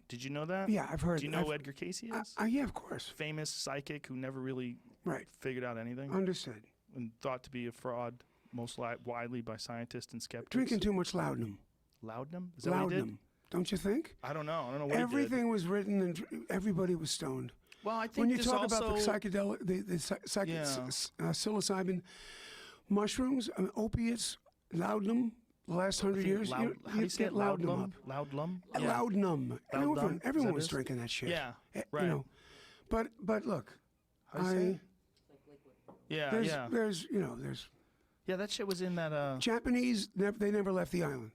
B: Did you know that?
A: Yeah, I've heard.
B: Do you know who Edgar Casey is?
A: Yeah, of course.
B: Famous psychic who never really figured out anything.
A: Understood.
B: And thought to be a fraud, most widely by scientists and skeptics.
A: Drinking too much laudanum.
B: Laudanum? Is that what he did?
A: Don't you think?
B: I don't know. I don't know what
A: Everything was written and everybody was stoned.
B: Well, I think
A: when you
B: this
A: talk
B: also,
A: about the psychedelic, psilocybin mushrooms, opiates, laudanum, the last 100 years,
B: how do you say
A: get
B: it?
A: laudanum up.
B: Laudanum?
A: Laudanum.
B: Laudanum?
A: Everyone was
B: Is that
A: drinking that shit.
B: Yeah, right.
A: You know. But look,
B: How do you say it?
C: Like liquid.
B: Yeah,
A: there's
B: Yeah, that shit was in that.
A: Japanese, they never left the island.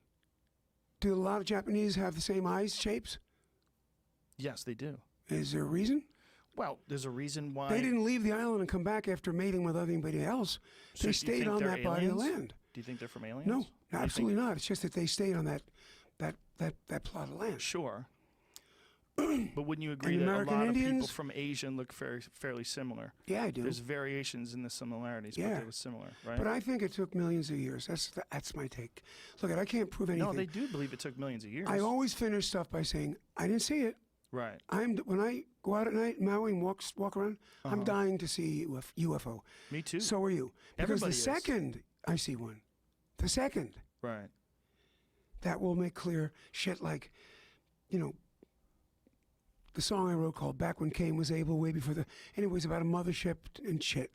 A: Do a lot of Japanese have the same eyes shapes?
B: Yes, they do.
A: Is there a reason?
B: Well, there's a reason why.
A: They didn't leave the island and come back after mating with anybody else.
B: So
A: They
B: do you
A: stayed
B: think
A: on
B: they're
A: that body of
B: aliens?
A: land.
B: Do you think they're from aliens?
A: No,
B: What do you
A: absolutely
B: think?
A: not. It's just that they stayed on that plot of land.
B: Sure. But wouldn't you agree
A: And
B: that
A: American
B: a lot of people
A: Indians?
B: from Asia look fairly similar?
A: Yeah, I do.
B: There's variations in the similarities, but
A: Yeah.
B: they were similar, right?
A: But I think it took millions of years. That's my take. Look, I can't prove anything.
B: no, they do believe it took millions of years.
A: I always finish stuff by saying, I didn't see it.
B: right.
A: When I go out at night in Maui and walk around, I'm dying to see UFO.
B: Me too.
A: So are you. Because
B: Everybody
A: the
B: is.
A: second I see one, the second,
B: Right.
A: that will make clear shit like, the song I wrote called Back When Cain Was Able, way before anyways, about a mothership and shit.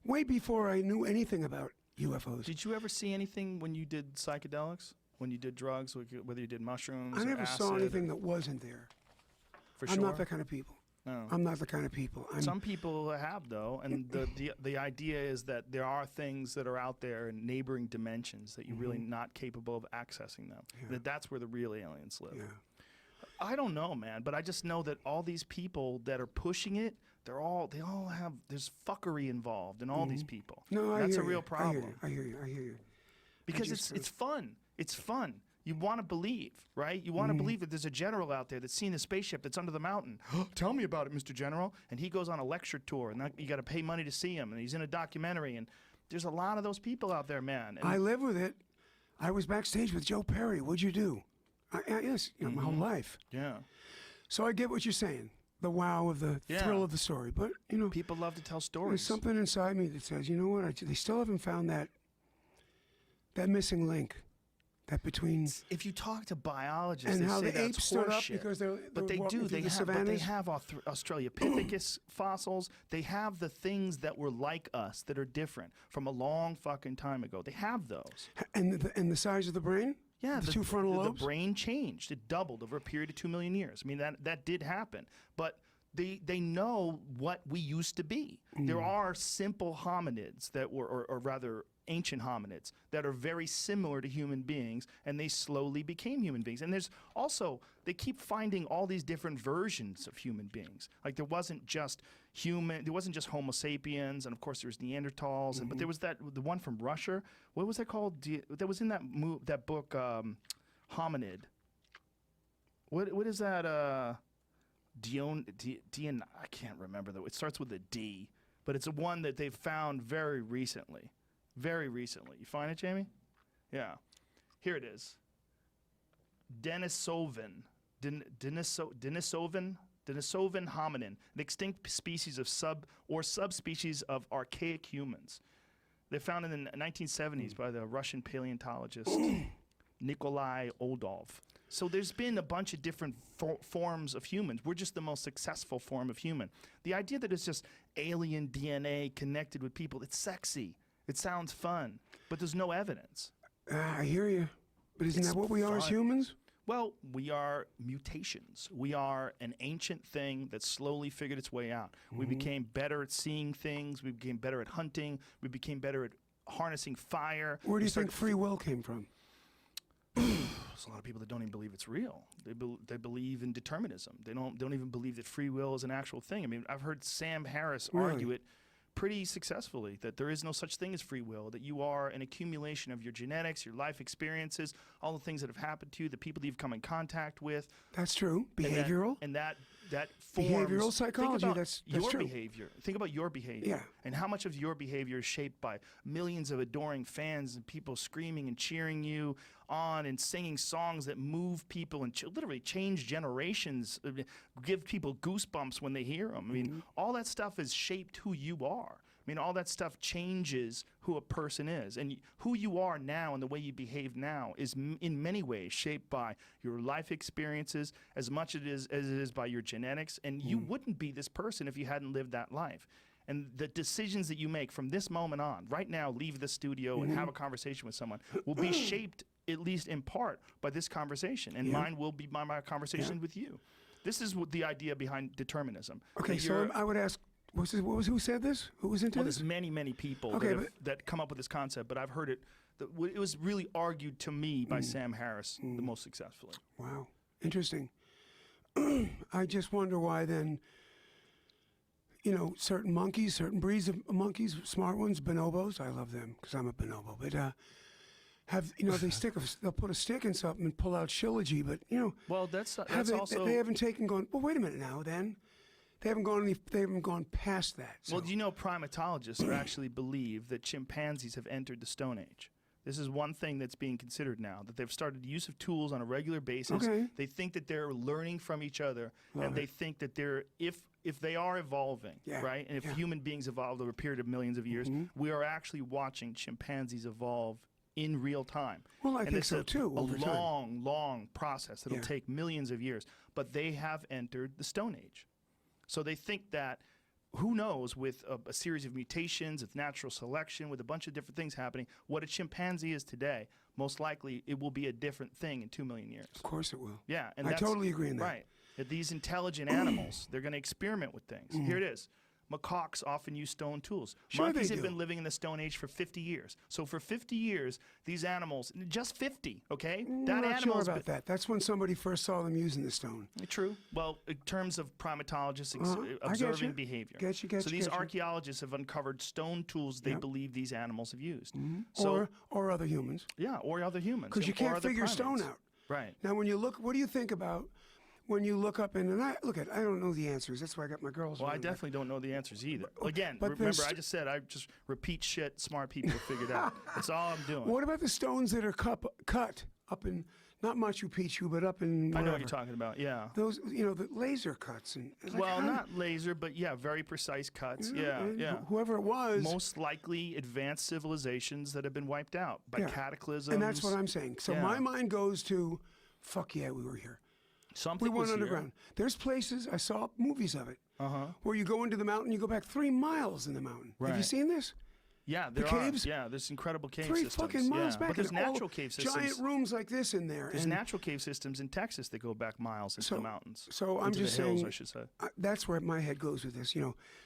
A: Way before I knew anything about UFOs.
B: Did you ever see anything when you did psychedelics? When you did drugs, whether you did mushrooms
A: I
B: or
A: never saw
B: acid
A: anything that wasn't there.
B: For
A: I'm
B: sure.
A: not that kind of people.
B: No.
A: I'm not the kind of people.
B: Some people have though, and the idea is that there are things that are out there in neighboring dimensions that you're really not capable of accessing them. That's where the real aliens live.
A: Yeah.
B: I don't know, man, but I just know that all these people that are pushing it, they all have there's fuckery involved in all these people.
A: No, I
B: That's
A: hear
B: a real
A: you.
B: problem.
A: I hear you.
B: Because
A: just-
B: it's fun. It's fun. You want to believe, right? You want to believe that there's a general out there that's seen a spaceship that's under the mountain. Tell me about it, Mr. General. And he goes on a lecture tour, and you got to pay money to see him. And he's in a documentary, and there's a lot of those people out there, man. And
A: I live with it. I was backstage with Joe Perry. What'd you do? Yes, my whole life.
B: yeah,
A: So I get what you're saying. The wow of the
B: Yeah.
A: thrill of the story. But,
B: people love to tell
A: there's
B: stories.
A: something inside me that says, you know what? They still haven't found that missing link. That between
B: If you talk to biologists,
A: and
B: they
A: how
B: say
A: the apes
B: that's
A: stood up
B: horseshit.
A: because they're
B: But they
A: walking
B: do.
A: through
B: They
A: the
B: have. But they
A: savannas.
B: have Australopithecus fossils. They have the things that were like us that are different from a long fucking time ago. They have those.
A: And the size of the brain?
B: Yeah,
A: the two frontal lobes?
B: The brain changed. It doubled over a period of 2 million years. I mean, that did happen. But they know what we used to be. There are simple hominids that were, or rather ancient hominids, that are very similar to human beings, and they slowly became human beings. And there's also, they keep finding all these different versions of human beings. Like there wasn't just Homo sapiens, and of course there was Neanderthals, but there was the one from Russia. What was that called? That was in that book, Hominid. What is that? Dion, I can't remember though. It starts with a D, but it's a one that they've found very recently. Very recently. You find it, Jamie? Yeah. Here it is. Denisovan. Denisovan hominin, an extinct species of subspecies of archaic humans. They're found in the 1970s by the Russian paleontologist Nikolai Oldov. So there's been a bunch of different forms of humans. We're just the most successful form of human. The idea that it's just alien DNA connected with people, it's sexy. It sounds fun, but there's no evidence.
A: I hear you. But isn't
B: It's
A: that what we are as
B: fun.
A: humans?
B: Well, we are mutations. We are an ancient thing that slowly figured its way out. We became better at seeing things. We became better at hunting. We became better at harnessing fire.
A: Where do
B: We
A: you think
B: started-
A: free will came from?
B: There's a lot of people that don't even believe it's real. They believe in determinism. They don't even believe that free will is an actual thing. I mean, I've heard Sam Harris
A: Really?
B: argue it pretty successfully, that there is no such thing as free will, that you are an accumulation of your genetics, your life experiences, all the things that have happened to you, the people that you've come in contact with.
A: That's true.
B: And that-
A: Behavioral.
B: and that forms
A: Behavioral psychology,
B: Think about
A: that's
B: your
A: true.
B: behavior. Think about your behavior.
A: Yeah.
B: And how much of your behavior is shaped by millions of adoring fans and people screaming and cheering you on and singing songs that move people and literally change generations, give people goosebumps when they hear them. I mean,
A: Mm-hmm.
B: all that stuff has shaped who you are. I mean, all that stuff changes who a person is. And who you are now and the way you behave now is in many ways shaped by your life experiences as much as it is by your genetics. And you wouldn't be this person if you hadn't lived that life. And the decisions that you make from this moment on, right now, leave the studio and have a conversation with someone, will be shaped, at least in part, by this conversation. And mine will be by my conversation with you. This is what the idea behind determinism.
A: Okay,
B: That
A: so
B: you're-
A: I would ask, who said this? Who was into
B: well,
A: this?
B: there's many people
A: Okay,
B: that come up with this concept, but I've heard it. It was really argued to me by Sam Harris the most successfully.
A: Wow, interesting. I just wonder why then, certain monkeys, certain breeds of monkeys, smart ones, bonobos, I love them because I'm a bonobo, but they'll put a stick in something and pull out shilajit, but
B: Well, that's also.
A: they haven't gone, well, wait a minute now then. They haven't gone past that. So.
B: Well, do you know primatologists actually believe that chimpanzees have entered the Stone Age? This is one thing that's being considered now, that they've started use of tools on a regular basis.
A: Okay.
B: They think that they're learning from each other, and they think that if they are evolving,
A: Yeah,
B: right, and if
A: yeah.
B: human beings evolved over a period of millions of years, we are actually watching chimpanzees evolve in real time.
A: Well, I
B: And
A: think
B: it's
A: so, too,
B: A
A: over time.
B: long process. It'll
A: Yeah.
B: take millions of years, but they have entered the Stone Age. So they think that, who knows, with a series of mutations, with natural selection, with a bunch of different things happening, what a chimpanzee is today, most likely it will be a different thing in 2 million years.
A: Of course it will.
B: Yeah, and
A: I
B: that's,
A: totally agree in that.
B: Right. That these intelligent animals, they're going to experiment with things. Here it is. Macaques often use stone tools.
A: Sure
B: Monkeys
A: they
B: have
A: do.
B: been living in the Stone Age for 50 years. So for 50 years, these animals, just 50, okay?
A: I'm not sure
B: animal's
A: about that. That's when somebody first saw them using the stone.
B: True. Well, in terms of primatologists
A: I
B: observing
A: getcha.
B: behavior.
A: Getcha.
B: So these
A: Getcha.
B: archaeologists have uncovered stone tools they
A: Yep.
B: believe these animals have used. So,
A: or other humans.
B: yeah, or other humans.
A: Because you
B: or
A: can't
B: other
A: figure stone
B: primates.
A: out.
B: Right.
A: Now, when you look, what do you think about when you look up and I don't know the answers. That's why I got my girls.
B: Well, I
A: around.
B: definitely don't know the answers either. Again,
A: but
B: remember,
A: there's-
B: I just said I just repeat shit smart people have figured out. That's all I'm doing.
A: What about the stones that are cut up in not Machu Picchu, but up in?
B: I know what
A: wherever?
B: you're talking about. Yeah.
A: Those, the laser cuts and. it's like,
B: Well,
A: how-
B: not laser, but yeah, very precise cuts. Yeah,
A: and
B: yeah.
A: Whoever it was.
B: Most likely advanced civilizations that have been wiped out by
A: yeah.
B: cataclysms.
A: And that's what I'm saying. So
B: Yeah.
A: my mind goes to, fuck yeah, we were here.
B: Something
A: We
B: was
A: went
B: here.
A: underground. There's places, I saw movies of it, where you go into the mountain, you go back 3 miles in the mountain. Have you
B: Right.
A: seen this?
B: Yeah, there
A: caves?
B: are. Yeah, there's incredible cave
A: 3
B: systems.
A: fucking miles
B: yeah.
A: back.
B: But there's
A: and all
B: natural cave systems.
A: Giant rooms like this in there.
B: There's
A: and
B: natural cave systems in Texas that go back miles into the mountains.
A: So I'm
B: Into
A: just
B: the hills,
A: saying,
B: I should say.
A: That's where my head goes with this.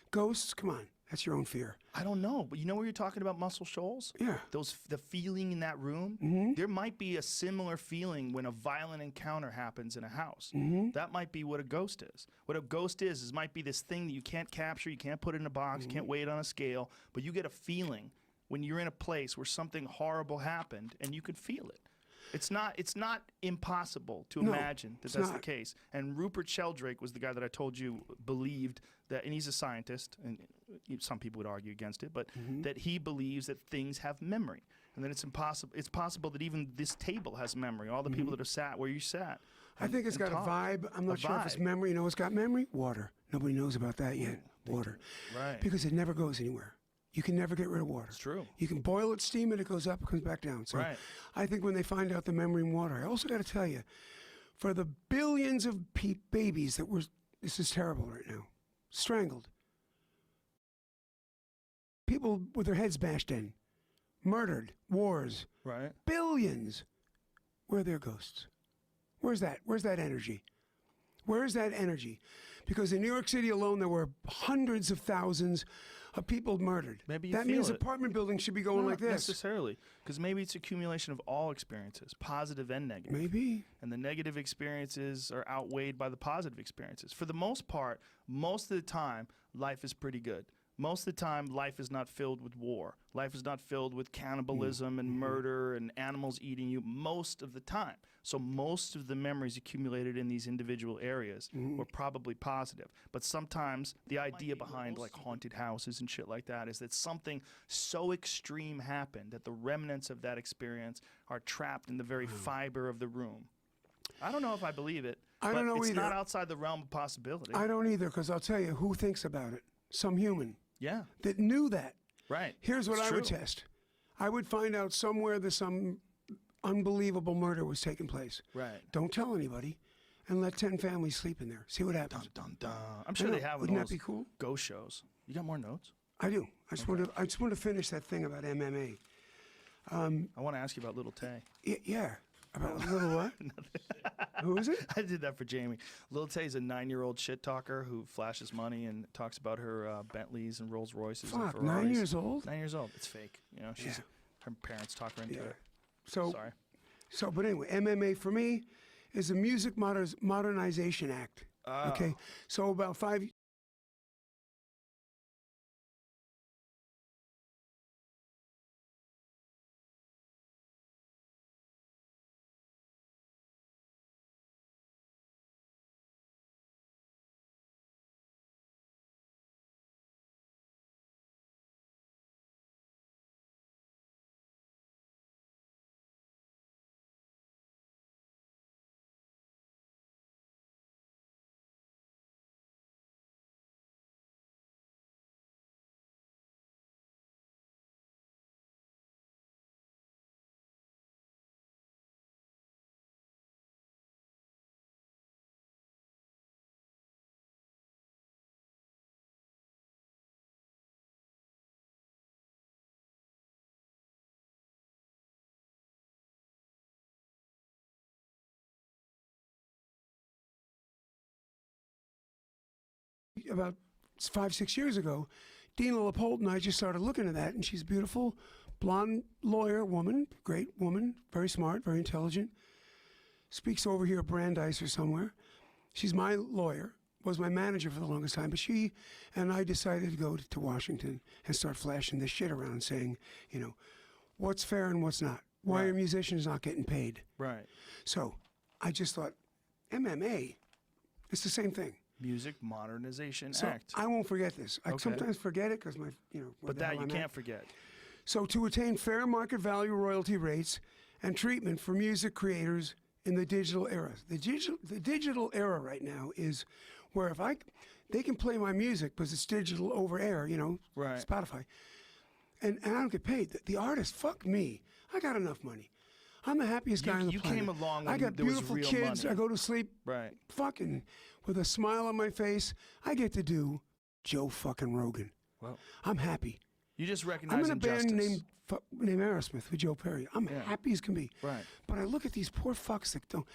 A: Ghosts, come on. That's your own fear.
B: I don't know, but you know where you're talking about Muscle Shoals?
A: Yeah.
B: The feeling in that room. There might be a similar feeling when a violent encounter happens in a house. That might be what a ghost is. What a ghost is might be this thing that you can't capture, you can't put it in a box, you can't weigh it on a scale, but you get a feeling when you're in a place where something horrible happened and you could feel it. It's not impossible to
A: No,
B: imagine that
A: it's
B: that's the
A: not.
B: case. And Rupert Sheldrake was the guy that I told you believed that, and he's a scientist, and some people would argue against it, but that he believes that things have memory, and that it's possible that even this table has memory. All the people that have sat where you sat.
A: I think it's got
B: talked.
A: a vibe. I'm not sure if it's
B: vibe.
A: memory. You know what's got memory? Water. Nobody knows about that yet. Water.
B: Right.
A: Because it never goes anywhere. You can never get rid of water. It's
B: true.
A: You can boil it, steam it, it goes up, it comes back down. So
B: Right.
A: I think when they find out the memory in water, I also got to tell you, for the billions of babies that were, this is terrible right now, strangled. People with their heads bashed in, murdered, wars,
B: Right.
A: billions. Where are their ghosts? Where's that? Where's that energy? Where is that energy? Because in New York City alone, there were hundreds of thousands of people murdered.
B: Maybe you
A: that
B: feel
A: means
B: it.
A: apartment buildings should be going
B: Not
A: like this.
B: necessarily, because maybe it's accumulation of all experiences, positive and negative.
A: Maybe.
B: And the negative experiences are outweighed by the positive experiences. For the most part, most of the time, life is pretty good. Most of the time, life is not filled with war. Life is not filled with cannibalism and murder and animals eating you most of the time. So most of the memories accumulated in these individual areas were probably positive. But sometimes the idea behind like haunted houses and shit like that is that something so extreme happened that the remnants of that experience are trapped in the very fiber of the room. I don't know if I believe it.
A: I don't know
B: it's
A: either.
B: not outside the realm of possibility.
A: I don't either, because I'll tell you who thinks about it. Some human
B: Yeah.
A: that knew that.
B: Right.
A: Here's what
B: It's
A: I would
B: true.
A: test. I would find out somewhere that some unbelievable murder was taking place.
B: Right.
A: Don't tell anybody, and let 10 families sleep in there. See what happens.
B: Dun, dun. I'm sure
A: I know.
B: they have
A: Wouldn't
B: those
A: that be cool?
B: ghost shows. You got more notes?
A: I do. I just want to finish that thing about MMA.
B: I want to ask you about Little Tay.
A: Yeah. About little what? Who is it?
B: I did that for Jamie. Little Tay's a 9-year-old shit talker who flashes money and talks about her Bentleys and Rolls Royces and
A: Fuck,
B: Ferraris.
A: 9 years old?
B: 9 years old. It's fake. You know, she's
A: Yeah.
B: her parents talk her into
A: Yeah.
B: it.
A: So,
B: Sorry.
A: but anyway, MMA for me is a music modernization act.
B: Oh.
A: Okay. So about 5. About 5, 6 years ago, Dina LaPolt and I just started looking at that, and she's a beautiful, blonde lawyer woman, great woman, very smart, very intelligent, speaks over here at Brandeis or somewhere. She's my lawyer, was my manager for the longest time, but she and I decided to go to Washington and start flashing this shit around, saying, you know, what's fair and what's not. Why are
B: Right.
A: musicians not getting paid?
B: Right.
A: So I just thought, MMA, it's the same thing.
B: Music Modernization
A: So
B: Act.
A: I won't forget this. I
B: Okay.
A: sometimes forget it because my, where
B: But
A: the
B: that
A: hell
B: you
A: I'm
B: can't
A: at.
B: forget.
A: So to attain fair market value royalty rates and treatment for music creators in the digital era. The digital era right now is where they can play my music because it's digital over air,
B: Right.
A: Spotify, and I don't get paid. The artist, fuck me. I got enough money. I'm the happiest guy on the
B: You
A: planet.
B: came along
A: I
B: when
A: got
B: there was
A: beautiful
B: real
A: kids.
B: money.
A: I go to sleep
B: Right.
A: fucking with a smile on my face. I get to do Joe fucking Rogan.
B: Well,
A: I'm happy.
B: you just
A: I'm
B: recognize
A: in a band
B: injustice.
A: named Aerosmith with Joe Perry. I'm happy as can be.
B: Right.
A: But I look at these poor fucks that don't.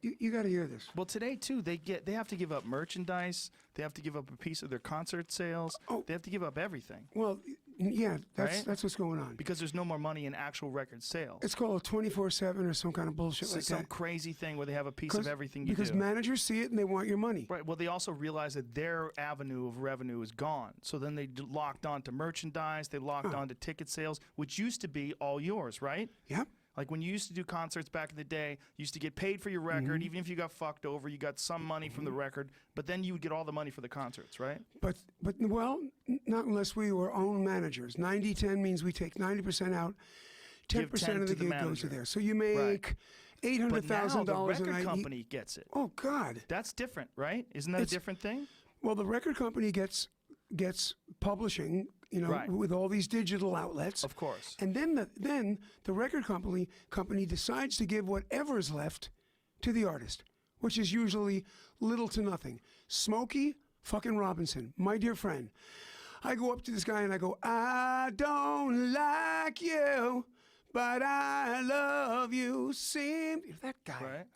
A: You got to hear this.
B: Well, today too, they have to give up merchandise. They have to give up a piece of their concert sales.
A: Oh.
B: They have to give up everything
A: Well, yeah,
B: Right?
A: that's what's going on.
B: because there's no more money in actual record sales.
A: It's called a 24/7 or some kind of bullshit
B: It's
A: like
B: some
A: that.
B: crazy thing where they have a piece of everything you
A: because
B: do.
A: managers see it and they want your money.
B: Right. Well, they also realize that their avenue of revenue is gone. So then they locked on to merchandise. They locked on to ticket sales, which used to be all yours, right?
A: Yep.
B: Like when you used to do concerts back in the day, you used to get paid for your record. Even if you got fucked over, you got some money from the record, but then you would get all the money for the concerts, right?
A: But not unless we were own managers. 90-10 means we take 90% out, 10% of the
B: to the
A: gig goes
B: manager.
A: to there. So you make
B: Right. But now the
A: $800,000 a
B: record
A: night.
B: company gets it.
A: Oh God.
B: That's different, right? Isn't that a
A: It's-
B: different thing?
A: Well, the record company gets publishing,
B: Right.
A: with all these digital outlets.
B: Of course.
A: And then the record company decides to give whatever's left to the artist, which is usually little to nothing. Smokey fucking Robinson, my dear friend. I go up to this guy and I go, I don't like you, but I love you. That guy.
B: Right.